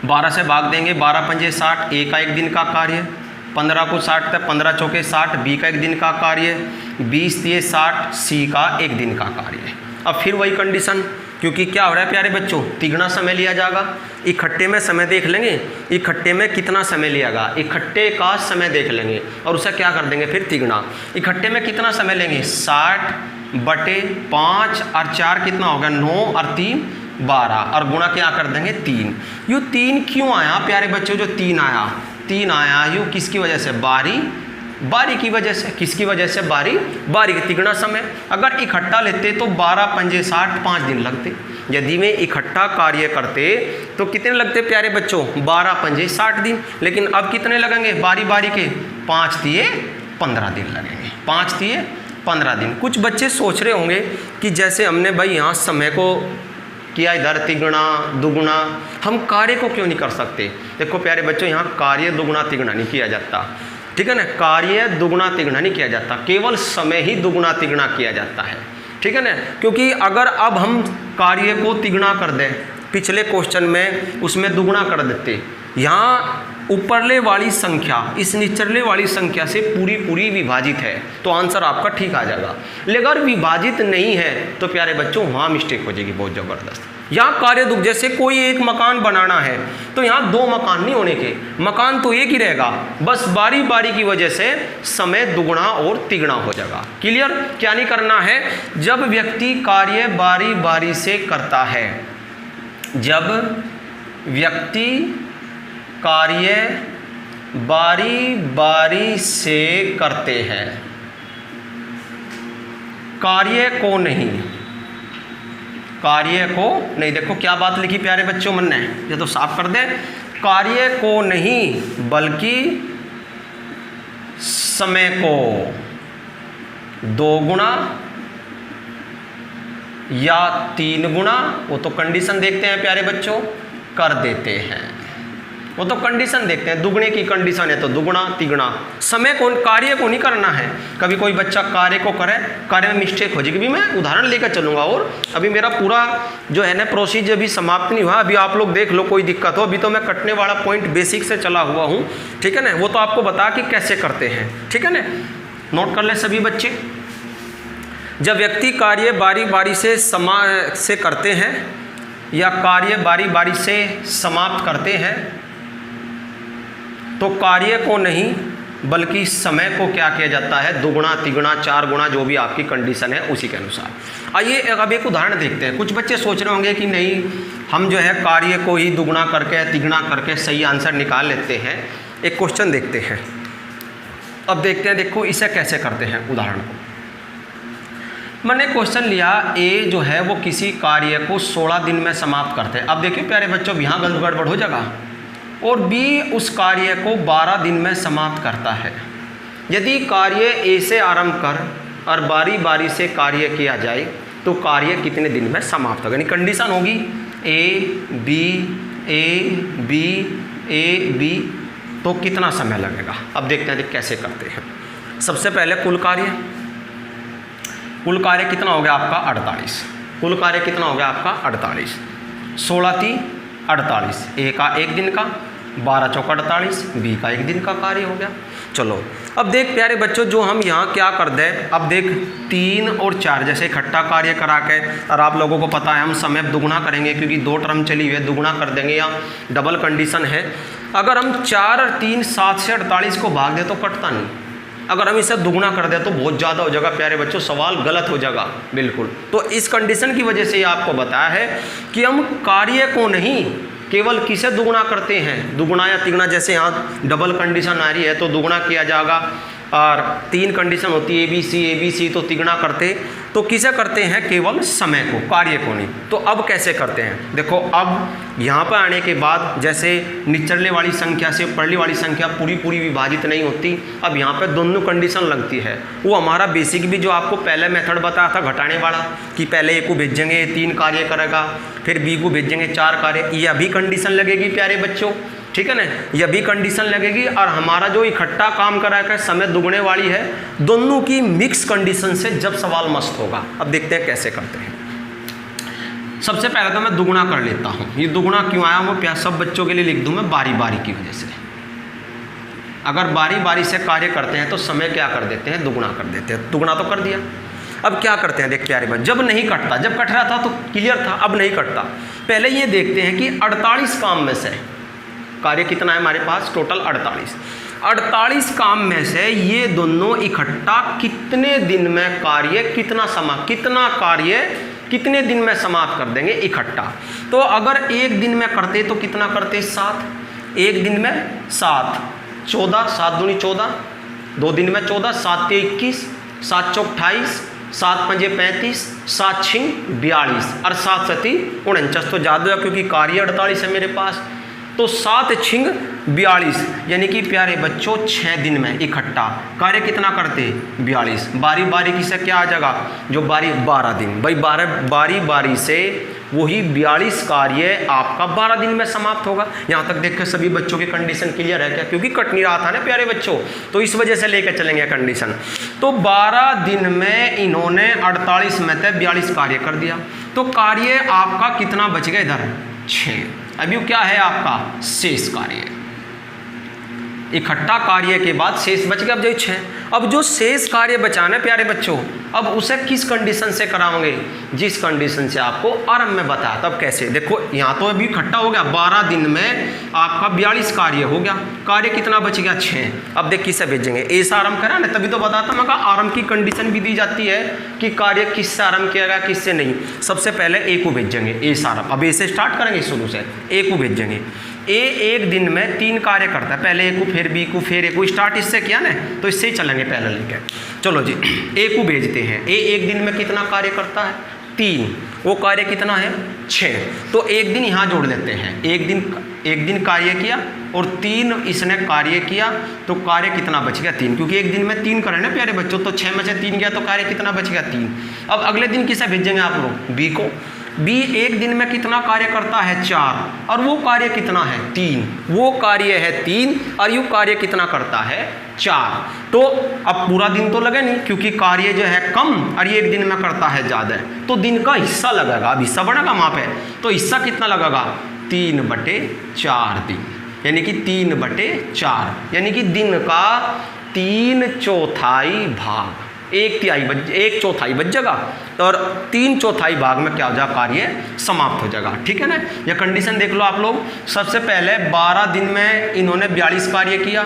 12 से भाग देंगे, 12 पंजे 60, ए का 1 दिन का कार्य, 15 को 60 तक, 15 चौके 60, बी का 1 दिन का कार्य, 20 दिए 60, सी का 1 दिन का कार्य। अब फिर वही कंडीशन, क्योंकि क्या हो रहा है प्यारे बच्चों, तिगुना समय लिया जाएगा। इकट्ठे में समय देख लेंगे, इकट्ठे में कितना समय लियागा, इकट्ठे का समय देख लेंगे और उसे क्या कर देंगे फिर तिगुना। इकट्ठे में कितना समय लेंगे, 60/5 और 4 कितना होगा, 9 और 3 12, और गुणा क्या कर देंगे 3। यो 3 क्यों आया प्यारे बच्चों, जो 3 आया यो किसकी वजह से, बारी की वजह से। किसकी वजह से, बारी के तिगुना समय। अगर इकट्ठा लेते तो 12 पंजे 60, 5 दिन लगते। यदि में इकट्ठा कार्य करते तो कितने लगते प्यारे बच्चों, 12 पंजे 60 दिन। लेकिन अब कितने लगेंगे बारी बारी के, 5 दिए 15 दिन लगेंगे, 5 दिए 15 दिन। कुछ बच्चे सोच रहे होंगे कि जैसे हमने भाई यहाँ समय को किया, इधर तिगुना दुगुना, हम कार्य को क्यों नहीं कर सकते। देखो प्यारे बच्चों, यहाँ कार्य दुगुना तिगुना नहीं किया जाता, ठीक है ना। कार्य दुगुना तिगुना नहीं किया जाता, केवल समय ही दुगुना तिगुना किया जाता है, ठीक है ना। क्योंकि अगर अब हम कार्य को तिगुना कर दें पिछले क्वेश्चन में उसमें दुगुना कर देते। यहाँ ऊपरले वाली संख्या इस निचले वाली संख्या से पूरी विभाजित है तो आंसर आपका ठीक आ जाएगा। लेकिन अगर विभाजित नहीं है तो प्यारे बच्चों वहाँ मिस्टेक हो जाएगी बहुत ज़बरदस्त। यहाँ कार्य दुख, जैसे कोई एक मकान बनाना है तो यहाँ 2 मकान नहीं होने के, मकान तो एक ही रहेगा, बस बारी बारी की वजह से समय दुगुना और तिगुना हो जाएगा। क्लियर? क्या नहीं करना है, जब व्यक्ति कार्य बारी बारी से करता है, जब व्यक्ति कार्य बारी बारी से करते हैं, कार्य को नहीं, कार्य को नहीं, देखो क्या बात लिखी प्यारे बच्चों मन ने, ये तो साफ कर दे, कार्य को नहीं बल्कि समय को 2 गुना या 3 गुना, वो तो कंडीशन देखते हैं प्यारे बच्चों, कर देते हैं, वो तो कंडीशन देखते हैं, दुगने की कंडीशन है तो दुगुना तिगुना, समय को कार्य को नहीं करना है। कभी कोई बच्चा कार्य को करे, कार्य में मिस्टेक हो जाएगी, भी मैं उदाहरण लेकर चलूँगा। और अभी मेरा पूरा जो है ना प्रोसीजर अभी समाप्त नहीं हुआ, अभी आप लोग देख लो कोई दिक्कत हो, अभी तो मैं कटने वाला पॉइंट बेसिक से चला हुआ हूँ, ठीक है ना, वो तो आपको बता कि कैसे करते हैं, ठीक है ना, नोट कर ले सभी बच्चे। जब व्यक्ति कार्य बारी बारी से करते हैं या कार्य बारी बारी से समाप्त करते हैं तो कार्य को नहीं बल्कि समय को क्या किया जाता है, दुगुना तिगुना 4 गुना, जो भी आपकी कंडीशन है उसी के अनुसार। आइए अब एक उदाहरण देखते हैं। कुछ बच्चे सोच रहे होंगे कि नहीं हम जो है कार्य को ही दुगुना करके तिगुना करके सही आंसर निकाल लेते हैं। एक क्वेश्चन देखते हैं, अब देखते हैं, देखो इसे कैसे करते हैं उदाहरण को। मैंने क्वेश्चन लिया, ए जो है वो किसी कार्य को 16 दिन में समाप्त करते हैं। अब देखिए प्यारे बच्चों यहाँ गड़बड़ हो जाएगा, और बी उस कार्य को 12 दिन में समाप्त करता है। यदि कार्य ए से आरंभ कर और बारी बारी से कार्य किया जाए तो कार्य कितने दिन में समाप्त होगा, यानी कंडीशन होगी ए बी, तो कितना समय लगेगा। अब देखते हैं कैसे करते हैं। सबसे पहले कुल कार्य कितना हो गया आपका 48, कुल कार्य कितना हो गया आपका 48, 16 × 48, ए का 1 दिन का, 12 × 4 = 48, बी का 1 दिन का कार्य हो गया। चलो अब देख प्यारे बच्चों, जो हम यहाँ क्या कर दें, अब देख 3 और 4 जैसे इकट्ठा कार्य करा के, और आप लोगों को पता है हम समय दुगुना करेंगे क्योंकि 2 टर्म चली हुई है, दुगुना कर देंगे या डबल कंडीशन है। अगर हम 4 और 3 7 से 48 को भाग दें तो कटता नहीं, अगर हम इसे दुगुना कर दें तो बहुत ज़्यादा हो जाएगा प्यारे बच्चों, सवाल गलत हो जाएगा बिल्कुल। तो इस कंडीशन की वजह से ये आपको बताया है कि हम कार्य को नहीं केवल किसे दुगुना करते हैं, दुगुना या तिगुना, जैसे यहाँ डबल कंडीशन आ रही है तो दुगुना किया जाएगा, और 3 कंडीशन होती है ए बी सी तो तिगुना करते, तो किसे करते हैं केवल समय को, कार्य को नहीं। तो अब कैसे करते हैं, देखो अब यहाँ पर आने के बाद जैसे निचले वाली संख्या से ऊपरली वाली संख्या पूरी विभाजित नहीं होती, अब यहाँ पे दोनों कंडीशन लगती है। वो हमारा बेसिक भी जो आपको पहले मेथड बताया था घटाने वाला, कि पहले ए को भेजेंगे 3 कार्य करेगा, फिर बी को भेजेंगे 4 कार्य, ये अभी कंडीशन लगेगी प्यारे बच्चों, ठीक है ना, यह भी कंडीशन लगेगी। और हमारा जो इकट्ठा काम करा कर समय दुगने वाली है, दोनों की मिक्स कंडीशन से जब सवाल मस्त होगा। अब देखते हैं कैसे करते हैं। सबसे पहले तो मैं दुगुना कर लेता हूँ। ये दुगुना क्यों आया वो सब बच्चों के लिए लिख दूँ मैं बारी बारी की वजह से। अगर बारी बारी से कार्य करते हैं तो समय क्या कर देते हैं, दुगुना कर देते हैं। दुगुना तो कर दिया, अब क्या करते हैं देख प्यारे बात, जब नहीं कटता, जब कट रहा था तो क्लियर था, अब नहीं कटता। पहले ये देखते हैं कि 48 काम में से कार्य कितना है हमारे पास, टोटल 48 काम में से ये दोनों इकट्ठा कितने दिन में कार्य कितना कार्य कितने दिन में समाप्त कर देंगे इकट्ठा। तो अगर 1 दिन में करते तो कितना करते, 7, 1 दिन में 7, 14, 7 दूनी 14, 2 दिन में 14, 7 × 21, 7 × 28, 7 × 5 35, 7 × 6 42 और 7 × 7 49, तो ज़्यादा है क्योंकि कार्य 48 है मेरे पास। तो 7 × 6 42, यानी कि प्यारे बच्चों 6 दिन में इकट्ठा कार्य कितना करते, 42। बारी बारी की से क्या आ जाएगा, जो बारी 12 दिन, भाई बारी बारी से वही 42 कार्य आपका 12 दिन में समाप्त होगा। यहाँ तक देखकर सभी बच्चों की कंडीशन क्लियर है क्या, क्योंकि कट नहीं रहा था ना प्यारे बच्चों, तो इस वजह से लेकर चलेंगे कंडीशन। तो 12 दिन में इन्होंने 48 में से 42 कार्य कर दिया, तो कार्य आपका कितना बच गया इधर, 6। अब ये क्या है आपका शेष कार्य, इकट्ठा कार्य के बाद शेष बच गया अब जो 6। अब जो शेष कार्य बचाना प्यारे बच्चों, अब उसे किस कंडीशन से कराओगे, जिस कंडीशन से आपको आरंभ में बताया। तब कैसे, देखो यहाँ तो अभी इकट्ठा हो गया, 12 दिन में आपका 42 कार्य हो गया, कार्य कितना बच गया 6। अब देख किससे भेजेंगे, ए से आरंभ करा ना, तभी तो बताता मैं कहा आरंभ की कंडीशन भी दी जाती है कि कार्य किससे आरंभ किया गया किससे नहीं। सबसे पहले ए को भेजेंगे, ए से आरंभ, अब ए से स्टार्ट करेंगे शुरू से, ए को भेजेंगे। ए एक दिन में 3 कार्य करता है, पहले ए को फिर बी को फिर ए को, स्टार्ट इससे किया ना, तो इससे ही चलेंगे पहले लेके। चलो जी, ए को भेजते हैं। ए एक दिन में कितना कार्य करता है 3, वो कार्य कितना है 6। तो एक दिन यहाँ जोड़ लेते हैं, एक दिन कार्य किया और 3 इसने कार्य किया, तो कार्य कितना बच गया 3, क्योंकि एक दिन में 3 करें ना प्यारे बच्चों, तो 6 में से 3 गया तो कार्य कितना बच गया 3। अब अगले दिन किसे भेजेंगे आप लोग, बी को। बी एक दिन में कितना कार्य करता है 4, और वो कार्य कितना है 3, वो कार्य है 3 और यू कार्य कितना करता है 4। तो अब पूरा दिन तो लगे नहीं, क्योंकि कार्य जो है कम और ये एक दिन में करता है ज़्यादा, तो दिन का हिस्सा लगेगा, अब हिस्सा बढ़ेगा वहाँ पे, तो हिस्सा कितना लगेगा 3/4 दिन, यानी कि 3/4, यानी कि दिन का 3/4 भाग, 1/4 बच जाएगा और 3/4 भाग में क्या हो जाएगा, कार्य समाप्त हो जाएगा। ठीक है ना, यह कंडीशन देख लो आप लोग। सबसे पहले 12 दिन में इन्होंने 42 कार्य किया,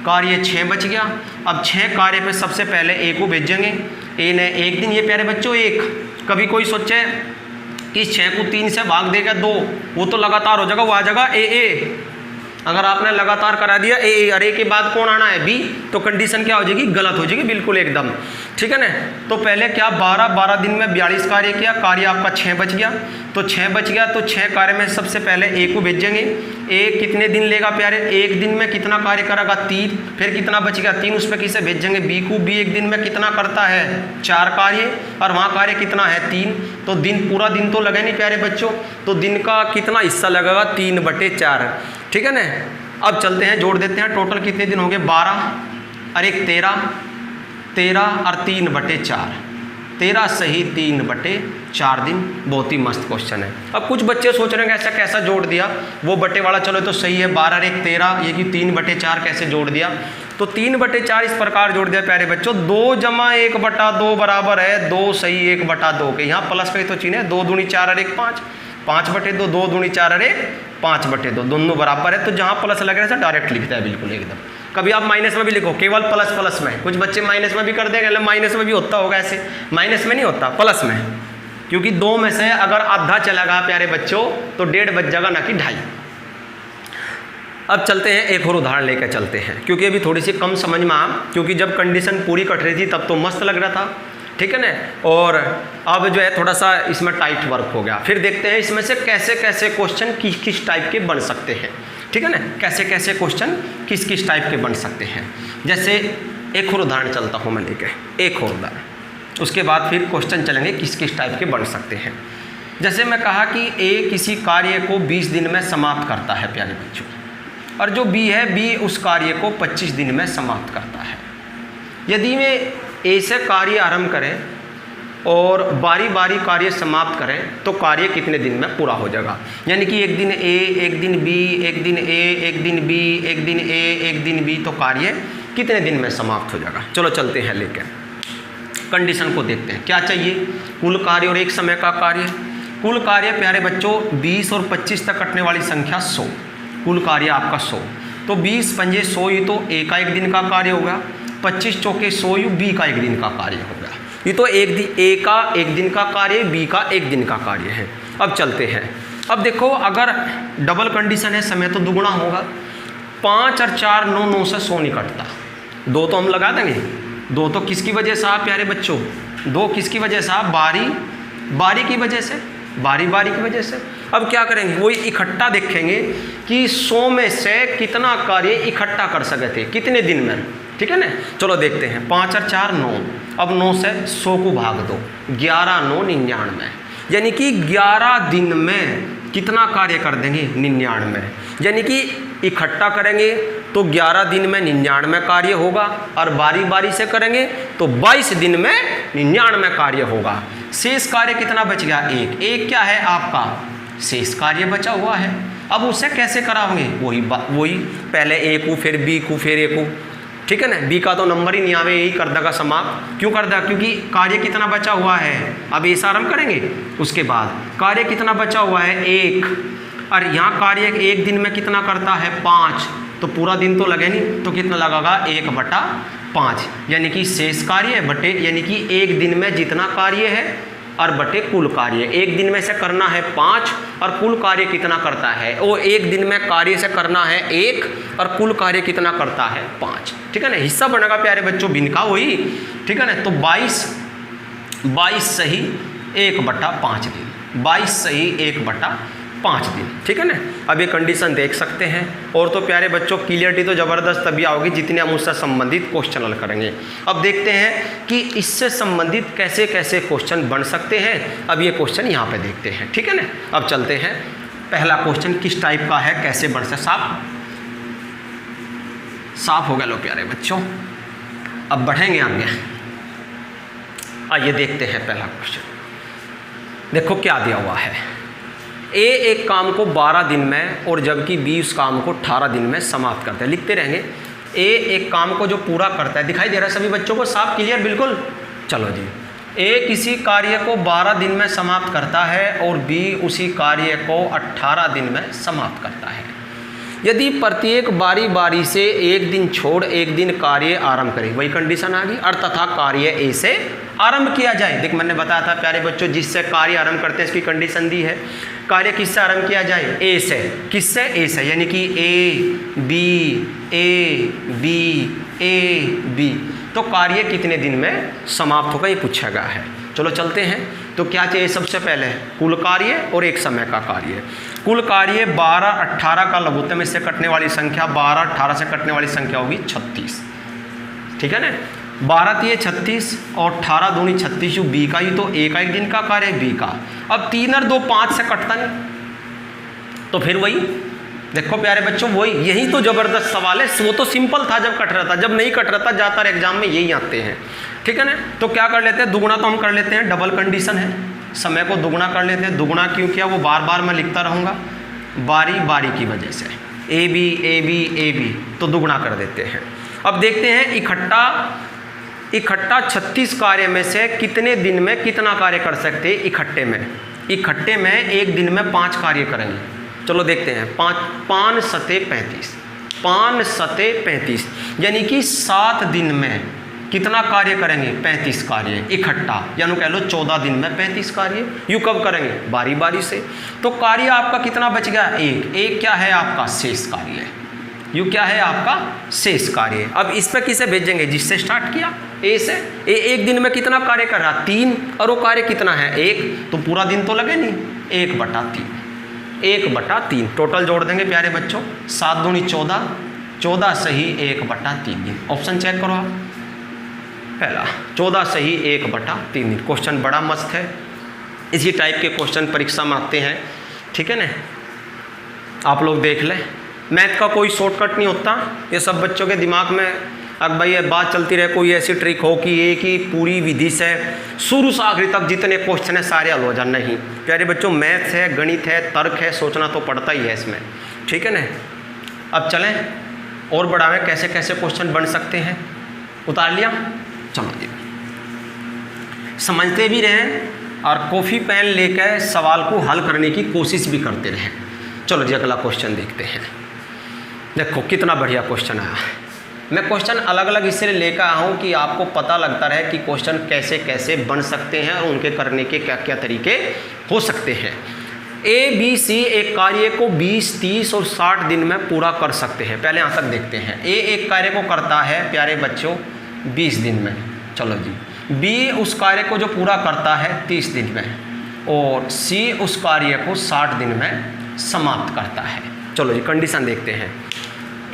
कार्य 6 बच गया। अब 6 कार्य पे सबसे पहले ए को भेजेंगे, ए ने एक दिन, ये प्यारे बच्चों 1, कभी कोई सोचे कि 6 को 3 से भाग देगा 2, वो तो लगातार हो जाएगा, वो आ जाएगा ए। अगर आपने लगातार करा दिया ए, और ए के बाद कौन आना है बी, तो कंडीशन क्या हो जाएगी, गलत हो जाएगी बिल्कुल एकदम। ठीक है ना, तो पहले क्या 12 दिन में 42 कार्य किया, कार्य आपका 6 बच गया, तो 6 बच गया, तो 6 कार्य में सबसे पहले ए को भेजेंगे। ए कितने दिन लेगा प्यारे, एक दिन में कितना कार्य करेगा 3, फिर कितना बच गया 3, उस पर किसे भेजेंगे बी को। बी एक दिन में कितना करता है 4 कार्य, और वहाँ कार्य कितना है 3, तो दिन पूरा दिन तो लगे नहीं प्यारे बच्चों, तो दिन का कितना हिस्सा लगेगा 3/4। ठीक है ना, अब चलते हैं जोड़ देते हैं, टोटल कितने दिन हो गए 12 और 1 13 और 3/4, 13 सही 3/4 दिन। बहुत ही मस्त क्वेश्चन है। अब कुछ बच्चे सोच रहे हैं ऐसा कैसा जोड़ दिया, वो बटे वाला चलो तो सही है, 12 और 1 13, ये कि 3/4 कैसे जोड़ दिया, तो 3/4 इस प्रकार जोड़ दिया प्यारे बच्चों, 2 + 1/2 बराबर है 2 सही 1/2 के, यहाँ प्लस का ही तो चिन्ह है, 2 दूनी 4 और 1 5, 5/2, 2 दूनी 4 और 1 5/2, दोनों बराबर है, तो जहाँ प्लस लग रहा है डायरेक्ट लिखता है बिल्कुल एकदम। कभी आप माइनस में भी लिखो, केवल प्लस प्लस में, कुछ बच्चे माइनस में भी कर देंगे, माइनस में भी होता होगा ऐसे, माइनस में नहीं होता प्लस में, क्योंकि 2 में से अगर आधा चलेगा प्यारे बच्चों तो 1.5 बच जाएगा, ना कि 2.5। अब चलते हैं एक और उदाहरण लेकर चलते हैं, क्योंकि अभी थोड़ी सी कम समझ में आ, क्योंकि जब कंडीशन पूरी कट रही थी तब तो मस्त लग रहा था। ठीक है ना, और अब जो है थोड़ा सा इसमें टाइट वर्क हो गया। फिर देखते हैं इसमें से कैसे कैसे क्वेश्चन किस टाइप के बन सकते हैं। ठीक है ना, कैसे कैसे क्वेश्चन किस टाइप के बन सकते हैं। जैसे एक और उदाहरण चलता हूँ मैं लेके, एक और उदाहरण, उसके बाद फिर क्वेश्चन चलेंगे किस टाइप के बन सकते हैं। जैसे मैं कहा कि ए किसी कार्य को 20 दिन में समाप्त करता है प्यारे बच्चों, और जो बी है, बी उस कार्य को 25 दिन में समाप्त करता है। यदि वे ए से कार्य आरंभ करें और बारी बारी कार्य समाप्त करें तो कार्य कितने दिन में पूरा हो जाएगा, यानी कि एक दिन ए, एक दिन बी, एक दिन ए, एक दिन बी, एक दिन ए, एक दिन बी, तो कार्य कितने दिन में समाप्त हो जाएगा। चलो चलते हैं लेकर कंडीशन को देखते हैं। क्या चाहिए, कुल कार्य और एक समय का कार्य। कुल कार्य प्यारे बच्चों 20 और 25 तक कटने वाली संख्या 100, कुल कार्य आपका 100, तो 20 पंजे 100 ही तो ए का एक दिन का कार्य होगा, 25 चौके 100 यू बी का एक दिन का कार्य होगा। ये तो ए का एक दिन का कार्य, बी का एक दिन का कार्य है। अब चलते हैं, अब देखो अगर डबल कंडीशन है समय तो दुगुना होगा, 5 और 4 9, 9 से 100 नहीं कटता, 2 तो हम लगा देंगे, 2 तो किसकी वजह से आप प्यारे बच्चों, 2 किसकी वजह से आप, बारी की वजह से, बारी की वजह से। अब क्या करेंगे, वही इकट्ठा देखेंगे कि 100 में से कितना कार्य इकट्ठा कर सके थे कितने दिन में। ठीक है ना, चलो देखते हैं। 5 और 4 9, अब 9 से 100 को भाग दो, 11 9 99, यानी कि 11 दिन में कितना कार्य कर देंगे 99, यानी कि इकट्ठा करेंगे तो 11 दिन में 99 कार्य होगा, और बारी बारी से करेंगे तो 22 दिन में 99 कार्य होगा। शेष कार्य कितना बच गया, एक क्या है आपका शेष कार्य बचा हुआ है। अब उससे कैसे कराओगे, वही पहले ए को फिर बी को फिर ए को, ठीक है ना। बी का तो नंबर ही नहीं आवे, यही कर देगा समाप्त। क्यों कर देगा, क्योंकि कार्य कितना बचा हुआ है। अब ऐसा आरम्भ करेंगे, उसके बाद कार्य कितना बचा हुआ है 1, और यहाँ कार्य 1 दिन में कितना करता है 5, तो पूरा दिन तो लगे नहीं, तो कितना लगेगा 1/5, यानी कि शेष कार्य बटे, यानी कि एक दिन में जितना कार्य है और बटे कुल कार्य। एक दिन में से करना है 5 और कुल कार्य कितना करता है, वो एक दिन में कार्य से करना है 1 और कुल कार्य कितना करता है 5, ठीक है ना। हिस्सा बनेगा प्यारे बच्चों भिन्न का वही, ठीक है ना। तो 22 सही 1/5 दिन, 22 सही 1/5 दिन, ठीक है ना। अब ये कंडीशन देख सकते हैं। और तो प्यारे बच्चों क्लियरिटी तो ज़बरदस्त तभी आओगी जितने हम उससे संबंधित क्वेश्चन हल करेंगे। अब देखते हैं कि इससे संबंधित कैसे कैसे क्वेश्चन बन सकते हैं। अब ये क्वेश्चन यहाँ पे देखते हैं, ठीक है ना। अब चलते हैं, पहला क्वेश्चन किस टाइप का है, कैसे बन सकता, साफ हो गया लो प्यारे बच्चों। अब बढ़ेंगे आगे, आइए देखते हैं पहला क्वेश्चन। देखो क्या दिया हुआ है, ए एक काम को 12 दिन में और जबकि बी उस काम को 18 दिन में समाप्त करता है। लिखते रहेंगे, ए एक काम को जो पूरा करता है, दिखाई दे रहा है सभी बच्चों को, साफ क्लियर बिल्कुल। चलो जी, ए किसी कार्य को 12 दिन में समाप्त करता है और बी उसी कार्य को 18 दिन में समाप्त करता है। यदि प्रत्येक बारी बारी से एक दिन छोड़ एक दिन कार्य आरंभ करे, वही कंडीशन आ गई, और तथा कार्य ए से आरंभ किया जाए। देख मैंने बताया था प्यारे बच्चों, जिससे कार्य आरंभ करते हैं इसकी कंडीशन दी है। कार्य किससे आरंभ किया जाए, ए से, किससे, ए से, यानी कि ए बी, तो कार्य कितने दिन में समाप्त होगा ये पूछा गया है। चलो चलते हैं, तो क्या चाहिए सबसे पहले, कुल कार्य और एक समय का कार्य। कुल कार्य 12-18 का लघुत्तम इससे कटने वाली संख्या, 12-18 से कटने वाली संख्या होगी 36, ठीक है ना। 12 तिये 36 और 18 दूनी 36, बी का ही तो एक दिन का कार्य है बी का। अब 3 और 2 5 से कटता नहीं, तो फिर वही देखो प्यारे बच्चों, वही यही तो जबरदस्त सवाल है। वो तो सिंपल था जब कट रहा था, जब नहीं कट रहा था ज़्यादातर एग्जाम में यही आते हैं, ठीक है ना। तो क्या कर लेते हैं, दुगुना तो हम कर लेते हैं, डबल कंडीशन है, समय को दुगुना कर लेते हैं। दुगुना क्यों किया, वो बार बार मैं लिखता रहूँगा, बारी बारी की वजह से, ए बी, तो दुगुना कर देते हैं। अब देखते हैं इकट्ठा 36 कार्य में से कितने दिन में कितना कार्य कर सकते हैं। इकट्ठे में एक दिन में 5 कार्य करेंगे। चलो देखते हैं, 5 सते 35, यानी कि 7 दिन में कितना कार्य करेंगे, 35 कार्य इकट्ठा, यानी कह लो 14 दिन में 35 कार्य। यूँ कब करेंगे, बारी बारी से। तो कार्य आपका कितना बच गया, एक क्या है आपका शेष कार्य, यू क्या है आपका शेष कार्य। अब इस पर किसे भेजेंगे, जिससे स्टार्ट किया ए से। ए एक दिन में कितना कार्य कर रहा, 3, और वो कार्य कितना है 1, तो पूरा दिन तो लगे नहीं, 1/3 टोटल जोड़ देंगे प्यारे बच्चों, 7 दूनी 14, 14 सही 1/3 दिन। ऑप्शन चेक करो आप, पहला 14 सही 1/3 दिन। क्वेश्चन बड़ा मस्त है, इसी टाइप के क्वेश्चन परीक्षा में आते हैं, ठीक है ना। आप लोग देख लें, मैथ का कोई शॉर्टकट नहीं होता, ये सब बच्चों के दिमाग में अब भाई ये बात चलती रहे, कोई ऐसी ट्रिक हो कि एक ही पूरी विधि से शुरू से आखिरी तक जितने क्वेश्चन है सारे हल हो जाए। नहीं प्यारे बच्चों, मैथ्स है, गणित है, तर्क है, सोचना तो पड़ता ही है इसमें, ठीक है ना। अब चलें और बढ़ावें कैसे कैसे क्वेश्चन बन सकते हैं। उतार लिया, चलो जी, समझते भी रहें और कॉफ़ी पेन लेकर सवाल को हल करने की कोशिश भी करते रहें। चलो जी अगला क्वेश्चन देखते हैं। देखो कितना बढ़िया क्वेश्चन आया। मैं क्वेश्चन अलग अलग इसलिए लेकर आया हूँ कि आपको पता लगता रहे कि क्वेश्चन कैसे कैसे बन सकते हैं और उनके करने के क्या क्या तरीके हो सकते हैं। ABC एक कार्य को 20, 30 और 60 दिन में पूरा कर सकते हैं। पहले यहाँ तक देखते हैं। A एक कार्य को करता है प्यारे बच्चों 20 दिन में, चलो जी। B उस कार्य को जो पूरा करता है 30 दिन में, और C उस कार्य को 60 दिन में समाप्त करता है। चलो जी कंडीशन देखते हैं।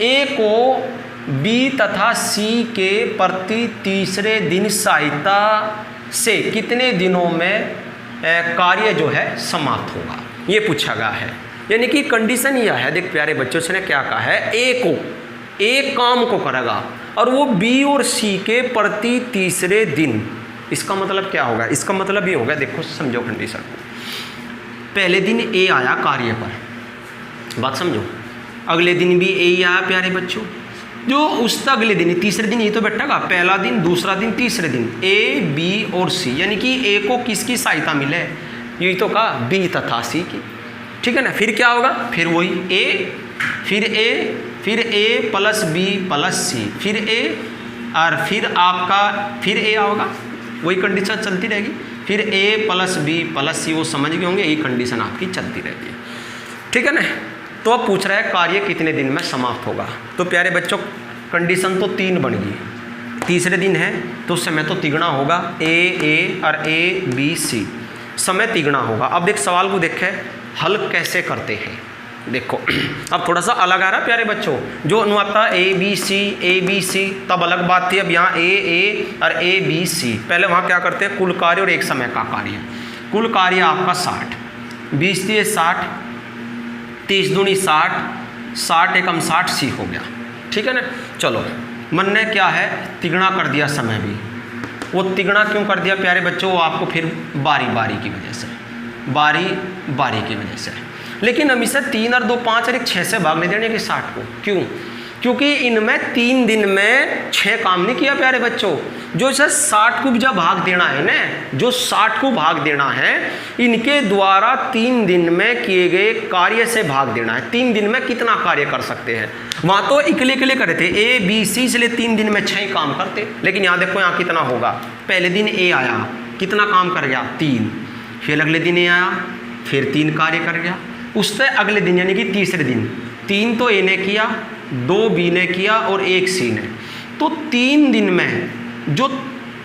A को B तथा C के प्रति तीसरे दिन सहायता से कितने दिनों में कार्य जो है समाप्त होगा, ये पूछा गया है। यानी कि कंडीशन यह है, देख प्यारे बच्चों से ने क्या कहा है, A को एक काम को करेगा और वो B और C के प्रति तीसरे दिन। इसका मतलब क्या होगा, इसका मतलब ये होगा, देखो समझो कंडीशन को। पहले दिन ए आया कार्य पर, बात समझो, अगले दिन भी ए ही आया प्यारे बच्चों, जो उस अगले दिन तीसरे दिन ये तो बैठेगा, पहला दिन, दूसरा दिन, तीसरे दिन ए, बी और सी, यानी कि ए को किसकी सहायता मिले, यही तो कहा बी तथा सी की, ठीक है ना। फिर क्या होगा, फिर वही ए, फिर ए प्लस बी प्लस सी, फिर ए और फिर आपका फिर ए आओगा, वही कंडीशन चलती रहेगी, फिर ए प्लस बी प्लस सी, वो समझ गए होंगे, यही कंडीशन आपकी चलती रहती है, ठीक है ना। तो अब पूछ रहा है कार्य कितने दिन में समाप्त होगा। तो प्यारे बच्चों कंडीशन तो 3 बन गई, तीसरे दिन है तो समय तो तिगुना होगा, ए और ए बी सी, समय तिगुना होगा। अब एक सवाल को देखें हल कैसे करते हैं, देखो अब थोड़ा सा अलग आ रहा है प्यारे बच्चों, जो अनुपाता ए बी सी तब अलग बात थी, अब यहाँ ए और ए बी सी, पहले वहाँ क्या करते हैं कुल कार्य और एक समय का कार्य, कुल कार्य आपका 60, 20 दिए 60, 30 दूनी 60, 60 एकम 60 सी हो गया, ठीक है ना। चलो मन ने क्या है तिगुना कर दिया समय भी, वो तिगुना क्यों कर दिया प्यारे बच्चों, वो आपको फिर बारी की वजह से, बारी की वजह से, लेकिन हम इसे 3 और 2 5 और 1 6 से भाग नहीं देने के 60 को, क्यों, क्योंकि इनमें 3 दिन में 6 काम नहीं किया प्यारे बच्चों, जो इसे 60 को जब भाग देना है ना, जो 60 को भाग देना है इनके द्वारा 3 दिन में किए गए कार्य से भाग देना है। 3 दिन में कितना कार्य कर सकते हैं, वहाँ तो इकले करे थे ए बी सी, इसलिए 3 दिन में 6 काम करते, लेकिन यहाँ देखो यहाँ कितना होगा, पहले दिन ए आया कितना काम कर गया 3, फिर अगले दिन ए आया फिर 3 कार्य कर गया, उससे अगले दिन यानी कि तीसरे दिन 3 तो ए ने किया, 2 बी ने किया और 1 सी ने, तो 3 दिन में जो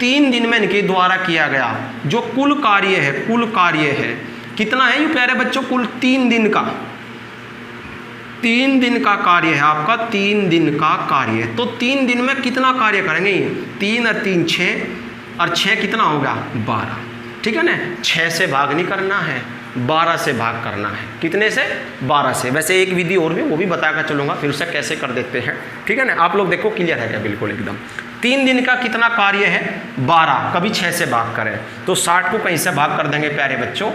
3 दिन में इनके द्वारा किया गया जो कुल कार्य है कितना है ये प्यारे बच्चों, कुल 3 दिन का कार्य है आपका, 3 दिन का कार्य, तो 3 दिन में कितना कार्य करेंगे, 3 और 3 6 और 6 कितना होगा 12, ठीक है ना। 6 से भाग नहीं करना है, 12 से भाग करना है, कितने से 12 से। वैसे एक विधि और भी वो भी बताकर चलूँगा, फिर उसे कैसे कर देते हैं, ठीक है ना। आप लोग देखो क्लियर है क्या, बिल्कुल एकदम। 3 दिन का कितना कार्य है 12, कभी 6 से भाग करें तो 60 को कहीं से भाग कर देंगे प्यारे बच्चों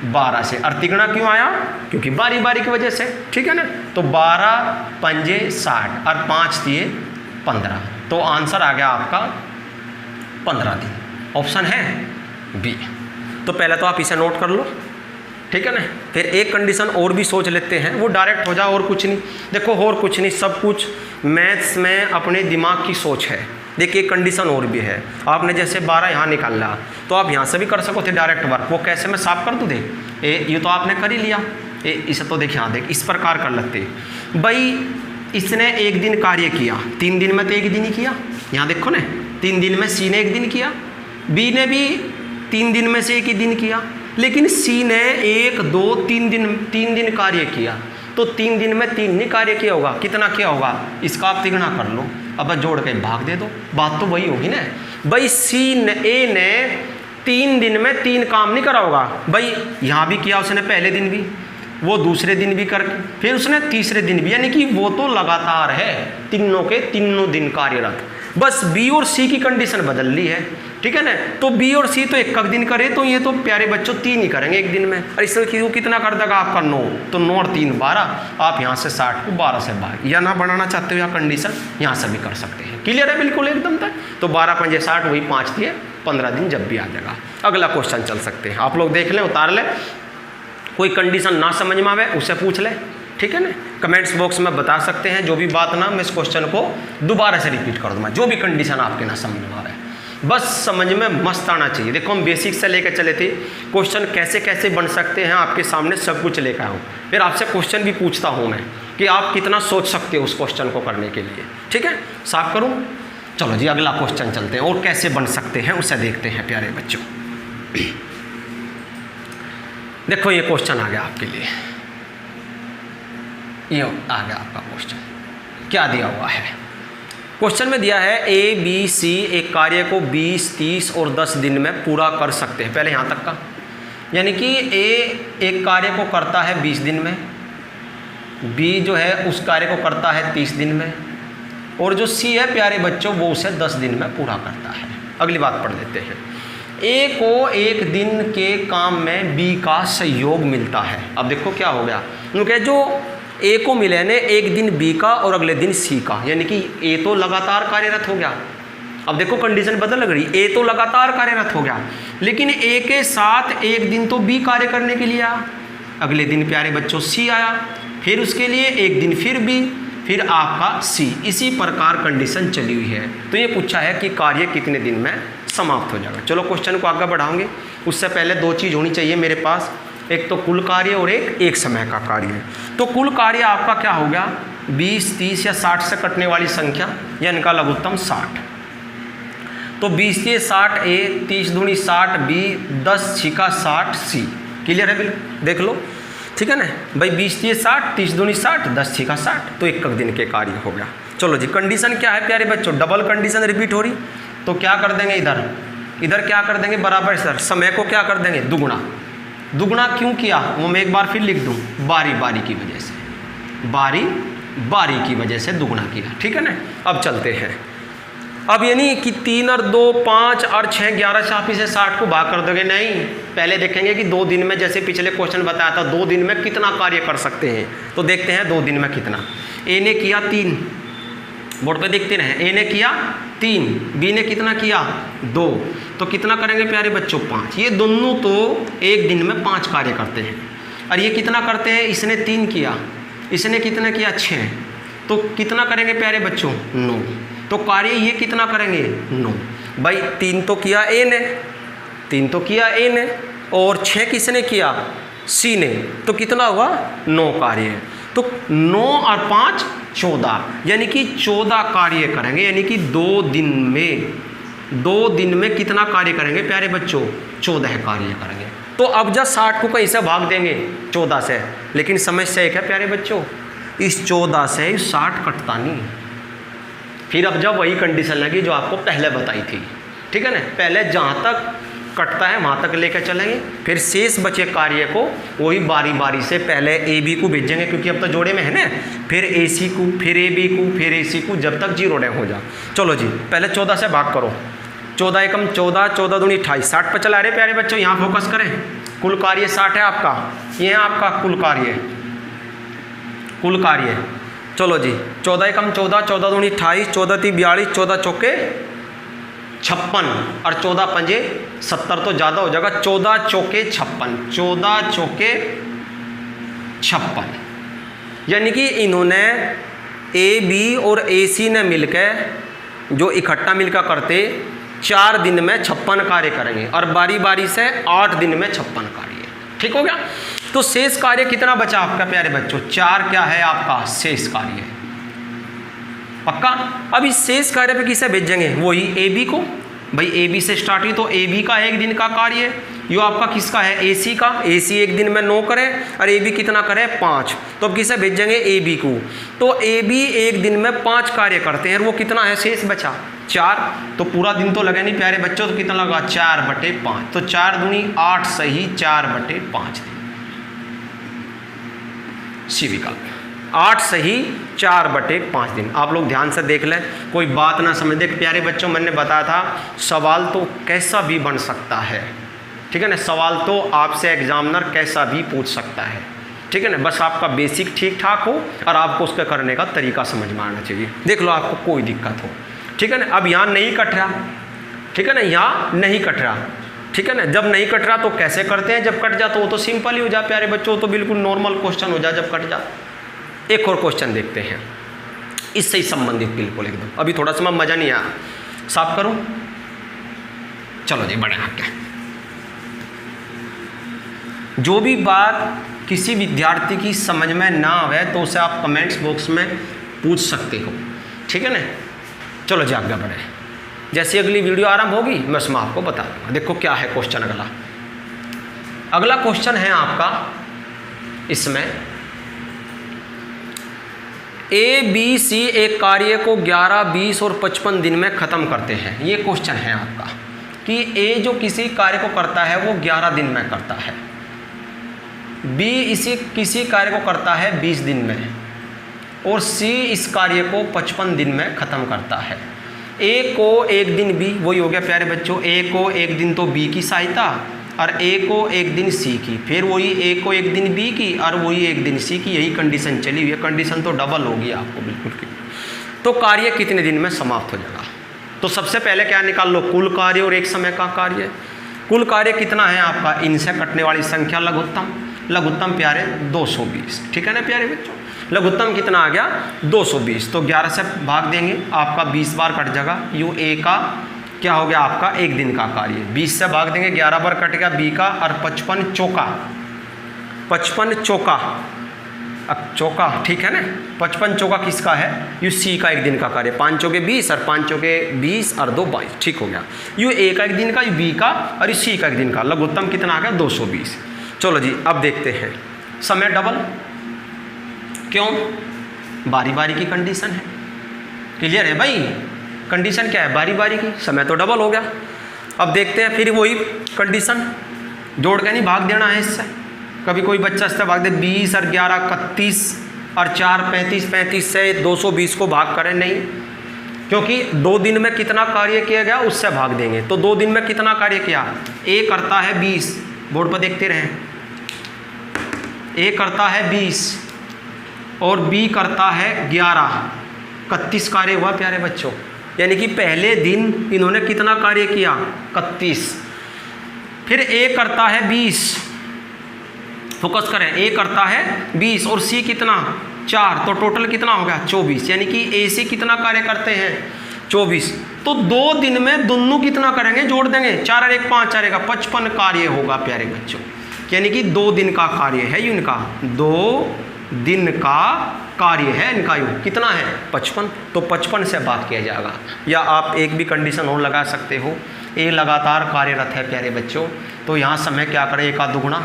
12 से, और तिगुना क्यों आया, क्योंकि बारी की वजह से, ठीक है ना। तो 12 पंजे 60 और 5 दिए 15, तो आंसर आ गया आपका 15 दिन, ऑप्शन है बी। तो पहले तो आप इसे नोट कर लो, ठीक है ना। फिर एक कंडीशन और भी सोच लेते हैं, वो डायरेक्ट हो जाए, और कुछ नहीं, देखो और कुछ नहीं, सब कुछ मैथ्स में अपने दिमाग की सोच है। देखिए कंडीशन और भी है, आपने जैसे 12 यहाँ निकाला तो आप यहाँ से भी कर सको थे डायरेक्ट वर्क, वो कैसे मैं साफ कर दूँ, देख ये तो आपने कर ही लिया, इसे तो देख यहाँ देख इस प्रकार कर लेते भाई, इसने 1 दिन कार्य किया, 3 दिन में तो 1 दिन ही किया, यहाँ देखो ना 3 दिन में सी ने 1 दिन किया, बी ने भी 3 दिन में से 1 ही दिन किया, लेकिन सी ने 1 2 3 दिन कार्य किया, तो 3 दिन में 3 नहीं कार्य किया होगा, कितना किया होगा इसका आप तिगुना कर लो, अब जोड़ के भाग दे दो, बात तो वही होगी ना भाई। ए ने 3 दिन में 3 काम नहीं करा होगा भाई, यहाँ भी किया उसने पहले दिन भी, वो दूसरे दिन भी करके फिर उसने तीसरे दिन भी, यानी कि वो तो लगातार है तीनों के तीनों दिन कार्यरत, बस बी और सी की कंडीशन बदल ली है, ठीक है ना। तो बी और सी तो 1 दिन करे, तो ये तो प्यारे बच्चों 3 ही करेंगे 1 दिन में, और इससे क्यों कितना कर देगा आपका 9, तो 9 और 3 12, आप यहाँ से 60 को 12 से भाग, या ना बनाना चाहते हो या कंडीशन यहाँ से भी कर सकते हैं, क्लियर है बिल्कुल एकदम तक। तो 12 पंजे 60, वही 5 दिए 15 दिन जब भी आ जाएगा। अगला क्वेश्चन चल सकते हैं, आप लोग देख लें, उतार लें, कोई कंडीशन ना समझ में आवे उसे पूछ ले, ठीक है ना। कमेंट्स बॉक्स में बता सकते हैं जो भी बात ना, मैं इस क्वेश्चन को दोबारा से रिपीट कर दूंगा, जो भी कंडीशन आपके ना समझ में आ रहा है, बस समझ में मस्त आना चाहिए। देखो हम बेसिक से लेकर चले थे, क्वेश्चन कैसे कैसे बन सकते हैं आपके सामने सब कुछ लेकर आया हूँ, फिर आपसे क्वेश्चन भी पूछता हूँ मैं कि आप कितना सोच सकते हो उस क्वेश्चन को करने के लिए, ठीक है। साफ करूँ, चलो जी अगला क्वेश्चन चलते हैं, और कैसे बन सकते हैं उसे देखते हैं प्यारे बच्चों। देखो ये क्वेश्चन आ गया आपके लिए, ये आ गया आपका क्वेश्चन, क्या दिया हुआ है क्वेश्चन में, दिया है ए बी सी एक कार्य को 20 30 और 10 दिन में पूरा कर सकते हैं, पहले यहाँ तक का, यानी कि ए एक कार्य को करता है 20 दिन में, बी जो है उस कार्य को करता है 30 दिन में, और जो सी है प्यारे बच्चों वो उसे 10 दिन में पूरा करता है। अगली बात पढ़ लेते हैं, ए को एक दिन के काम में बी का सहयोग मिलता है। अब देखो क्या हो गया, क्योंकि जो ए को मिले ने एक दिन बी का और अगले दिन सी का, यानी कि ए तो लगातार कार्यरत हो गया। अब देखो कंडीशन बदल लग रही, ए तो लगातार कार्यरत हो गया, लेकिन ए के साथ एक दिन तो बी कार्य करने के लिए आया, अगले दिन प्यारे बच्चों सी आया, फिर उसके लिए एक दिन फिर बी, फिर आपका सी। इसी प्रकार कंडीशन चली हुई है। तो ये पूछा है कि कार्य कितने दिन में समाप्त हो जाएगा। चलो क्वेश्चन को आगे बढ़ाओगे, उससे पहले दो चीज़ होनी चाहिए मेरे पास, एक तो कुल कार्य और एक समय का कार्य। तो कुल कार्य आपका क्या हो गया, 20, 30 या 60 से कटने वाली संख्या या इनका लघुत्तम 60। तो 20 से 60 ए, 30 दूनी 60 बी, 10 छिका 60 सी। क्लियर है, बिल्कुल देख लो, ठीक है ना भाई। 20 से 60, 30 दूनी 60, 10 छिका 60, तो एक दिन के कार्य हो गया। चलो जी, कंडीशन क्या है प्यारे बच्चों, डबल कंडीशन रिपीट हो रही, तो क्या कर देंगे इधर क्या कर देंगे बराबर सर, समय को क्या कर देंगे दुगुना। दुगुना क्यों किया वो मैं एक बार फिर लिख दूं, बारी बारी की वजह से, बारी बारी की वजह से दुगुना किया, ठीक है ना। अब चलते हैं, अब यानी कि 3 और 2 5 और 6 11 से आप इसे 60 को भाग कर दोगे, नहीं, पहले देखेंगे कि 2 दिन में, जैसे पिछले क्वेश्चन बताया था 2 दिन में कितना कार्य कर सकते हैं। तो देखते हैं 2 दिन में कितना। ए ने किया 3, बोर्ड पे देखते रहे, ए ने किया 3, बी ने कितना किया 2, तो कितना करेंगे प्यारे बच्चों 5। ये दोनों तो एक दिन में 5 कार्य करते हैं, और ये कितना करते हैं, इसने 3 किया, इसने कितना किया 6, तो कितना करेंगे प्यारे बच्चों 9। तो कार्य ये कितना करेंगे 9। भाई 3 तो किया ए ने, 3 तो किया ए ने, और 6 किसने किया सी ने, तो कितना हुआ 9 कार्य। तो 9 और 5 14, यानी कि 14 कार्य करेंगे, यानी कि 2 दिन में कितना कार्य करेंगे प्यारे बच्चों 14 कार्य करेंगे। तो अब जब 60 को कहीं से भाग देंगे 14 से, लेकिन समस्या एक है प्यारे बच्चों, इस 14 से 60 कटता नहीं। फिर अब जब वही कंडीशन लगी जो आपको पहले बताई थी, ठीक है ना, पहले जहाँ तक कटता है वहाँ तक लेकर चलेंगे, फिर शेष बचे कार्य को वही बारी बारी से पहले ए बी को भेजेंगे, क्योंकि अब तो जोड़े में है ना, फिर ए सी को, फिर ए बी को, फिर ए सी को, जब तक 0 डे हो जा। चलो जी, पहले 14 से भाग करो, 14 एकम 14, 14 दूनी 28, 60 पर चला रहे प्यारे बच्चों, यहाँ फोकस करें। कुल कार्य 60 है आपका, ये है आपका कुल कार्य। चलो जी, 14 एकम 14, 14 दूनी 28, 14 ती 42, 14 चौके 56 और 14 पंजे 70, तो ज़्यादा हो जाएगा, 14 चौके 56, 14 चौके 56, यानी कि इन्होंने ए बी और ए सी ने मिलकर जो इकट्ठा मिलकर करते 4 दिन में 56 कार्य करेंगे, और बारी बारी से 8 दिन में 56 कार्य। ठीक हो गया। तो शेष कार्य कितना बचा आपका प्यारे बच्चों, 4 क्या है आपका शेष कार्य, पक्का। अब इस शेष कार्य पे किसे भेजेंगे, वही ए बी को। भाई ए बी से स्टार्ट हुई तो ए बी का 1 दिन का कार्य, यो आपका किसका है ए सी का, ए सी 1 दिन में 9 करे और ए बी कितना करे 5, तो अब किसे भेजेंगे ए बी को। तो ए बी 1 दिन में 5 कार्य करते हैं, और वो कितना है शेष बचा 4, तो पूरा दिन तो लगे नहीं प्यारे बच्चों, तो कितना लगा 4/5, तो 4 दूनी 8 सही 4/5 दिन, सी विकल्प 8 सही 4/5 दिन। आप लोग ध्यान से देख लें, कोई बात ना समझ। देख प्यारे बच्चों, मैंने बताया था सवाल तो कैसा भी बन सकता है, ठीक है ना, सवाल तो आपसे एग्जामिनर कैसा भी पूछ सकता है, ठीक है ना, बस आपका बेसिक ठीक ठाक हो और आपको उसका करने का तरीका समझ में आना चाहिए। देख लो आपको कोई दिक्कत हो, ठीक है ना। अब यहाँ नहीं कट रहा, ठीक है ना, यहाँ नहीं कट रहा, ठीक है ना। जब नहीं कट रहा तो कैसे करते हैं, जब कट जा तो वो तो सिंपल ही हो जा प्यारे बच्चों, तो बिल्कुल नॉर्मल क्वेश्चन हो जा जब कट जा। एक और क्वेश्चन देखते हैं इससे ही संबंधित बिल्कुल एकदम, अभी थोड़ा सा मजा नहीं आया, साफ करूं। चलो जी बढ़े आगे। जो भी बात किसी विद्यार्थी की समझ में ना आवे तो उसे आप कमेंट्स बॉक्स में पूछ सकते हो, ठीक है ना। चलो जी आगे बढ़े, जैसे अगली वीडियो आरंभ होगी मैं उसमें आपको बता दूंगा। देखो क्या है क्वेश्चन अगला क्वेश्चन है आपका, इसमें ए बी सी एक कार्य को 11, 20 और 55 दिन में ख़त्म करते हैं। ये क्वेश्चन है आपका कि ए जो किसी कार्य को करता है वो 11 दिन में करता है, बी किसी कार्य को करता है 20 दिन में, और सी इस कार्य को 55 दिन में ख़त्म करता है। ए को एक दिन बी, वही हो गया प्यारे बच्चों, ए को एक दिन तो बी की सहायता और ए को एक दिन सी की, फिर वही ए को एक दिन बी की और वही एक दिन सी की, यही कंडीशन चली हुई है। कंडीशन तो डबल होगी आपको बिल्कुल की। तो कार्य कितने दिन में समाप्त हो जाएगा? तो सबसे पहले क्या निकाल लो? कुल कार्य और एक समय का कार्य। कुल कार्य कितना है आपका? इनसे कटने वाली संख्या लघुत्तम, लघुत्तम प्यारे 220, ठीक है ना प्यारे बच्चों। लघुत्तम कितना आ गया? 220। तो 11 से भाग देंगे, आपका 20 बार कट जाएगा। यू ए का क्या हो गया आपका? एक दिन का कार्य। 20 से भाग देंगे, 11 बार कट गया बी का, और 55 चौका, 55 चौका चौका, ठीक है ना। 55 चौका किसका है? यू सी का एक दिन का कार्य। 5 चौके 20 और 5 चौके 20 और 2 22, ठीक हो गया। यू ए का एक दिन का, यू बी का और यू सी का एक दिन का। लघुत्तम कितना आ गया? 220। चलो जी अब देखते हैं समय डबल। क्यों? बारी बारी की कंडीशन है। क्लियर है भाई? कंडीशन क्या है? बारी बारी की, समय तो डबल हो गया। अब देखते हैं फिर वही कंडीशन, जोड़ के नहीं भाग देना है इससे। कभी कोई बच्चा इससे भाग दे 20 और 11 31 और 4 35, 35 से 220 को भाग करें, नहीं, क्योंकि 2 दिन में कितना कार्य किया गया उससे भाग देंगे। तो 2 दिन में कितना कार्य किया? ए करता है 20, बोर्ड पर देखते रहें, ए करता है 20 और बी करता है 11, 31 कार्य हुआ प्यारे बच्चों। यानी कि पहले दिन इन्होंने कितना कार्य किया? 31। फिर ए करता है 20, फोकस करें, ए करता है 20 और सी कितना? 4, तो टोटल कितना हो गया? 24। यानी कि ए सी कितना कार्य करते हैं? 24। तो 2 दिन में दोनों कितना करेंगे? जोड़ देंगे, 4 और 1 5, 4 1 55 कार्य होगा प्यारे बच्चों। यानी कि 2 दिन का कार्य है इनका, 2 दिन का कार्य है इनका। योग कितना है? 55। तो 55 से बात किया जाएगा। या आप एक भी कंडीशन और लगा सकते हो, ए लगातार कार्यरत है प्यारे बच्चों, तो यहाँ समय क्या करें? एक का दुगुना,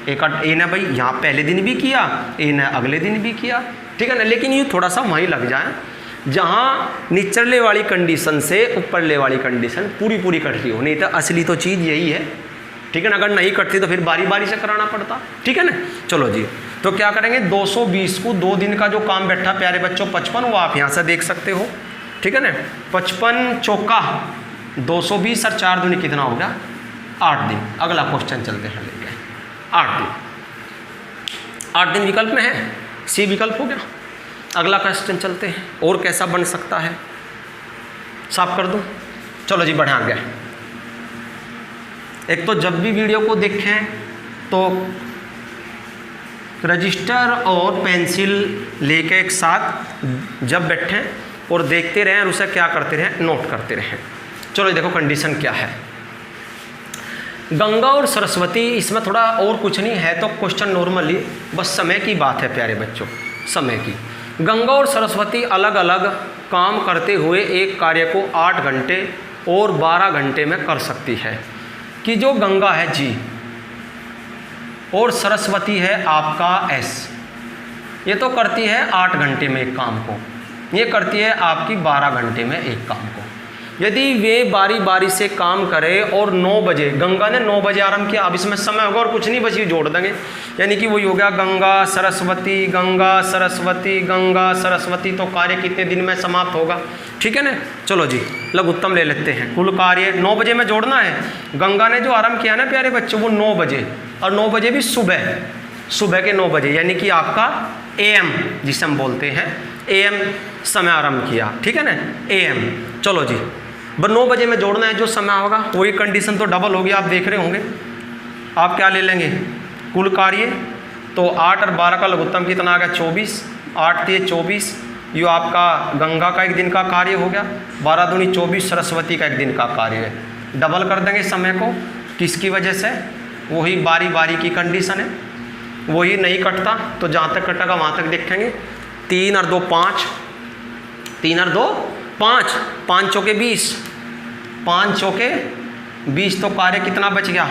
एक ए ने भाई यहाँ पहले दिन भी किया, ए ने अगले दिन भी किया, ठीक है ना। लेकिन ये थोड़ा सा वहीं लग जाए जहाँ निचले वाली कंडीशन से ऊपरले वाली कंडीशन पूरी कटती हो, नहीं तो असली तो चीज़ यही है, ठीक है ना। अगर नहीं कटती तो फिर बारी बारी से कराना पड़ता, ठीक है ना। चलो जी, तो क्या करेंगे? 220 को 2 दिन का जो काम बैठा प्यारे बच्चों 55, वो आप यहाँ से देख सकते हो, ठीक है ना। 55 चौका 220 और 4 दूनी कितना हो गया? 8 दिन। अगला क्वेश्चन चलते हैं लेके। 8 दिन, 8 दिन विकल्प में है, सी विकल्प हो गया। अगला क्वेश्चन चलते हैं, और कैसा बन सकता है? साफ कर दूं? चलो जी बढ़िया गया। एक तो जब भी वीडियो को देखें तो रजिस्टर और पेंसिल लेके एक साथ जब बैठें और देखते रहें और उसे क्या करते रहें? नोट करते रहें। चलो देखो कंडीशन क्या है। गंगा और सरस्वती, इसमें थोड़ा और कुछ नहीं है, तो क्वेश्चन नॉर्मली बस समय की बात है प्यारे बच्चों, समय की। गंगा और सरस्वती अलग अलग काम करते हुए एक कार्य को 8 घंटे और 12 घंटे में कर सकती है। कि जो गंगा है जी और सरस्वती है आपका एस, ये तो करती है 8 घंटे में एक काम को, ये करती है आपकी 12 घंटे में एक काम को। यदि वे बारी बारी से काम करें और 9 बजे, गंगा ने 9 बजे आरंभ किया, अब इसमें समय होगा और कुछ नहीं बची, जोड़ देंगे, यानी कि वही हो गया गंगा सरस्वती गंगा सरस्वती गंगा सरस्वती। तो कार्य कितने दिन में समाप्त होगा? ठीक है ना। चलो जी लघुत्तम ले लेते हैं। कुल कार्य 9 बजे में जोड़ना है। गंगा ने जो आरंभ किया ना प्यारे बच्चों, वो 9 बजे, और 9 बजे भी सुबह के 9 बजे, यानी कि आपका AM जिसे हम बोलते हैं AM समय आरंभ किया, ठीक है ना, AM। चलो जी 9 बजे में जोड़ना है जो समय होगा, वही कंडीशन तो डबल होगी, आप देख रहे होंगे। आप क्या ले लेंगे? कुल कार्य, तो 8 और 12 का लघुत्तम कितना आ गया? 24, 8 3 24, ये आपका गंगा का एक दिन का कार्य हो गया, 12 दूनी 24 सरस्वती का एक दिन का कार्य है। डबल कर देंगे समय को, किसकी वजह से? वही बारी बारी की कंडीशन है, वही नहीं कटता तो जहाँ तक कटेगा वहाँ तक देखेंगे। 3 और 2 5, 3 और 2 5, 5 चौके 20, 5 चौके 20, तो कार्य कितना बच गया?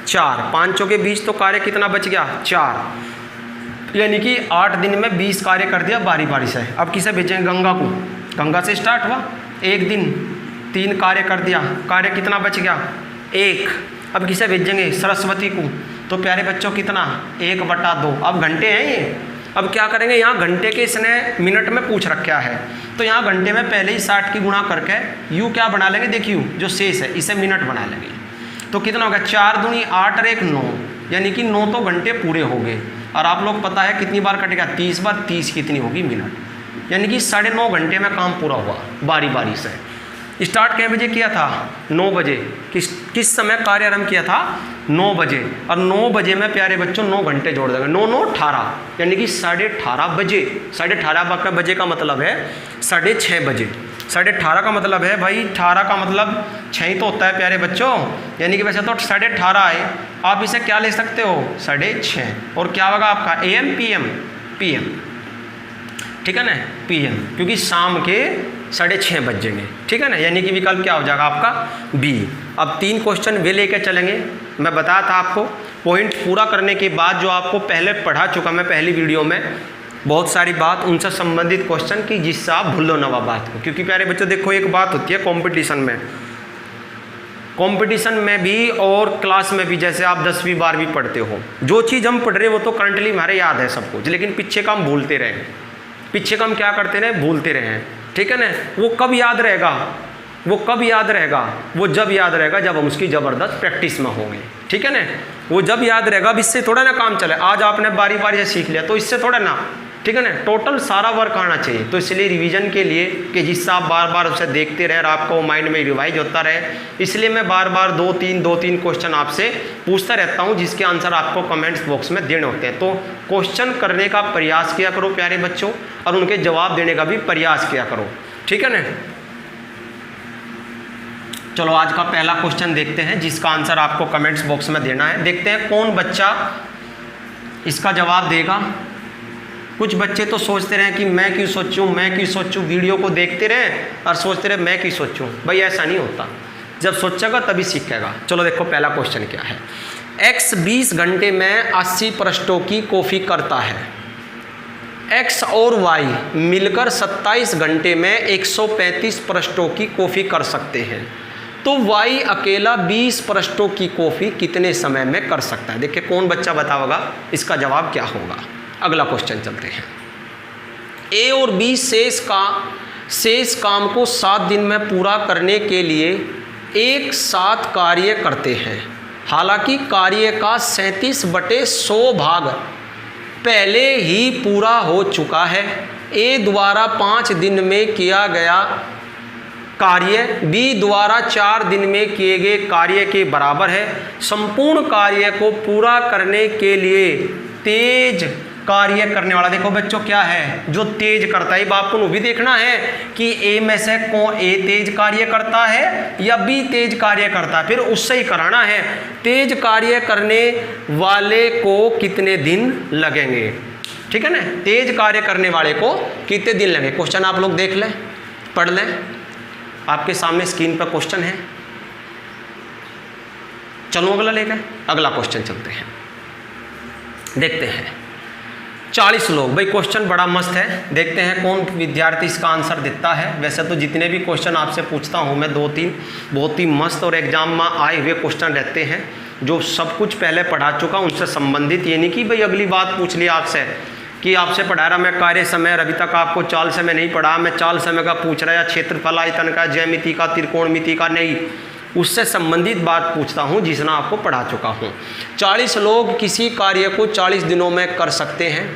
4। 5 चौके 20, तो कार्य कितना बच गया? 4। यानी कि 8 दिन में 20 कार्य कर दिया बारी बारी से। अब किसे भेजेंगे? गंगा को। गंगा से स्टार्ट हुआ, एक दिन 3 कार्य कर दिया, कार्य कितना बच गया? 1। अब किसे भेजेंगे? सरस्वती को। तो प्यारे बच्चों कितना? 1/2। अब घंटे हैं ये, अब क्या करेंगे, यहाँ घंटे के इसने मिनट में पूछ रखा है, तो यहाँ घंटे में पहले ही 60 की गुणा करके यू क्या बना लेंगे, देखिए यू जो शेष है इसे मिनट बना लेंगे। तो कितना होगा, 4 दूनी 8 और 1 9, यानी कि 9 तो घंटे पूरे हो गए। और आप लोग पता है कितनी बार कटेगा, 30 बार, 30 कितनी होगी मिनट, यानी कि 9.5 घंटे में काम पूरा हुआ बारी बारी से। स्टार्ट कितने बजे किया था, 9 बजे। किस समय कार्य आरंभ किया था, 9 बजे। और 9 बजे में प्यारे बच्चों 9 घंटे जोड़ देंगे, 9 9 18, यानी कि 18:30 बजे। 18:30 बजे का मतलब है 6:30 बजे। 18:30 का मतलब है भाई, 18 का मतलब 6 ही तो होता है प्यारे बच्चों, यानी कि वैसे तो 18:30 है, आप इसे क्या ले सकते हो, 6:30। और क्या होगा आपका AM PM PM, ठीक है ना, PM, क्योंकि शाम के 6:30 बजेंगे, ठीक है ना, यानी कि विकल्प क्या हो जाएगा आपका B। अब 3 क्वेश्चन वे लेकर चलेंगे। मैं बताया था आपको पॉइंट पूरा करने के बाद जो आपको पहले पढ़ा चुका मैं पहली वीडियो में बहुत सारी बात, उनसे संबंधित क्वेश्चन की जिससे आप भूलो ना बात को। क्योंकि प्यारे बच्चों देखो, एक बात होती है कंपटीशन में भी और क्लास में भी, जैसे आप 10वीं 12वीं पढ़ते हो, जो चीज़ हम पढ़ रहे वो तो करंटली हमारे याद है सब कुछ, लेकिन पीछे का हम भूलते रहे, पीछे का हम क्या करते रहे, भूलते रहे, ठीक है ना। वो कब याद रहेगा, वो जब याद रहेगा जब हम उसकी ज़बरदस्त प्रैक्टिस में होंगे, ठीक है ना। वो जब याद रहेगा, अब इससे थोड़ा ना काम चले, आज आपने बारी बारी से सीख लिया तो इससे थोड़ा ना, ठीक है ना, टोटल सारा वर्क आना चाहिए। तो इसलिए रिवीजन के लिए कि जिससे आप बार बार उसे देखते रहे और आपको माइंड में रिवाइज होता रहे, इसलिए मैं बार बार 2-3 क्वेश्चन आपसे पूछता रहता हूं, जिसके आंसर आपको कमेंट्स बॉक्स में देने होते हैं। तो क्वेश्चन करने का प्रयास किया करो प्यारे बच्चों, और उनके जवाब देने का भी प्रयास किया करो, ठीक है ना। चलो आज का पहला क्वेश्चन देखते हैं, जिसका आंसर आपको कमेंट्स बॉक्स में देना है। देखते हैं कौन बच्चा इसका जवाब देगा। कुछ बच्चे तो सोचते रहे कि मैं क्यों सोचूं, वीडियो को देखते रहे और सोचते रहे मैं क्यों सोचूं। भाई ऐसा नहीं होता, जब सोचेगा तभी सीखेगा। चलो देखो पहला क्वेश्चन क्या है। X 20 घंटे में 80 पृष्ठों की कॉपी करता है। X और Y मिलकर 27 घंटे में 135 पृष्ठों की कॉपी कर सकते हैं, तो Y अकेला 20 पृष्ठों की कॉपी कितने समय में कर सकता है। देखिए कौन बच्चा बताओगा, इसका जवाब क्या होगा। अगला क्वेश्चन चलते हैं। A और B शेष काम को 7 दिन में पूरा करने के लिए एक साथ कार्य करते हैं। हालांकि कार्य का 37/100 भाग पहले ही पूरा हो चुका है। A द्वारा 5 दिन में किया गया कार्य B द्वारा 4 दिन में किए गए कार्य के बराबर है। संपूर्ण कार्य को पूरा करने के लिए तेज कार्य करने वाला, देखो बच्चों क्या है, जो तेज करता है। आपको भी देखना है कि A में से कौन A तेज कार्य करता है या B तेज कार्य करता है, फिर उससे ही कराना है। तेज कार्य करने वाले को कितने दिन लगेंगे, ठीक है ना। तेज कार्य करने वाले को कितने दिन लगे, क्वेश्चन आप लोग देख लें, पढ़ लें, आपके सामने स्क्रीन पर क्वेश्चन है। चलो अगला लेकर अगला क्वेश्चन चलते हैं, देखते हैं। 40 लोग, भाई क्वेश्चन बड़ा मस्त है, देखते हैं कौन विद्यार्थी इसका आंसर देता है। वैसे तो जितने भी क्वेश्चन आपसे पूछता हूँ मैं 2-3 बहुत ही मस्त और एग्जाम में आए हुए क्वेश्चन रहते हैं, जो सब कुछ पहले पढ़ा चुका उनसे संबंधित। ये नहीं कि भाई अगली बात पूछ लिया आपसे कि आपसे पढ़ा रहा मैं कार्य समय, अभी तक आपको चाल समय नहीं पढ़ा, मैं चाल समय का पूछ रहा, या क्षेत्रफल आयतन का, ज्यामिति का, त्रिकोणमिति का, नहीं, उससे संबंधित बात पूछता हूं जिसना आपको पढ़ा चुका हूं। 40 लोग किसी कार्य को 40 दिनों में कर सकते हैं।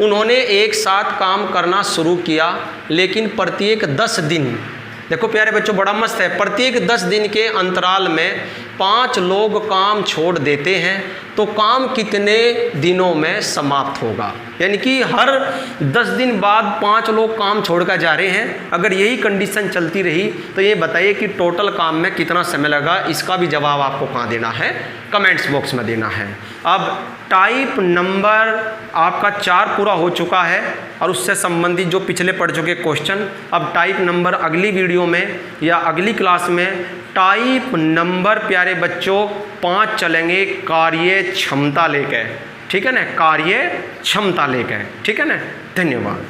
उन्होंने एक साथ काम करना शुरू किया, लेकिन प्रत्येक 10 दिन, देखो प्यारे बच्चों बड़ा मस्त है, प्रत्येक 10 दिन के अंतराल में 5 लोग काम छोड़ देते हैं, तो काम कितने दिनों में समाप्त होगा। यानी कि हर 10 दिन बाद 5 लोग काम छोड़कर जा रहे हैं। अगर यही कंडीशन चलती रही तो ये बताइए कि टोटल काम में कितना समय लगा। इसका भी जवाब आपको कहाँ देना है, कमेंट्स बॉक्स में देना है। अब टाइप नंबर आपका 4 पूरा हो चुका है और उससे संबंधित जो पिछले पढ़ चुके क्वेश्चन, अब टाइप नंबर अगली वीडियो में या अगली क्लास में टाइप नंबर प्यारे बच्चों 5 चलेंगे, कार्य क्षमता लेकर, ठीक है ना, कार्य क्षमता लेकर, ठीक है ना। धन्यवाद।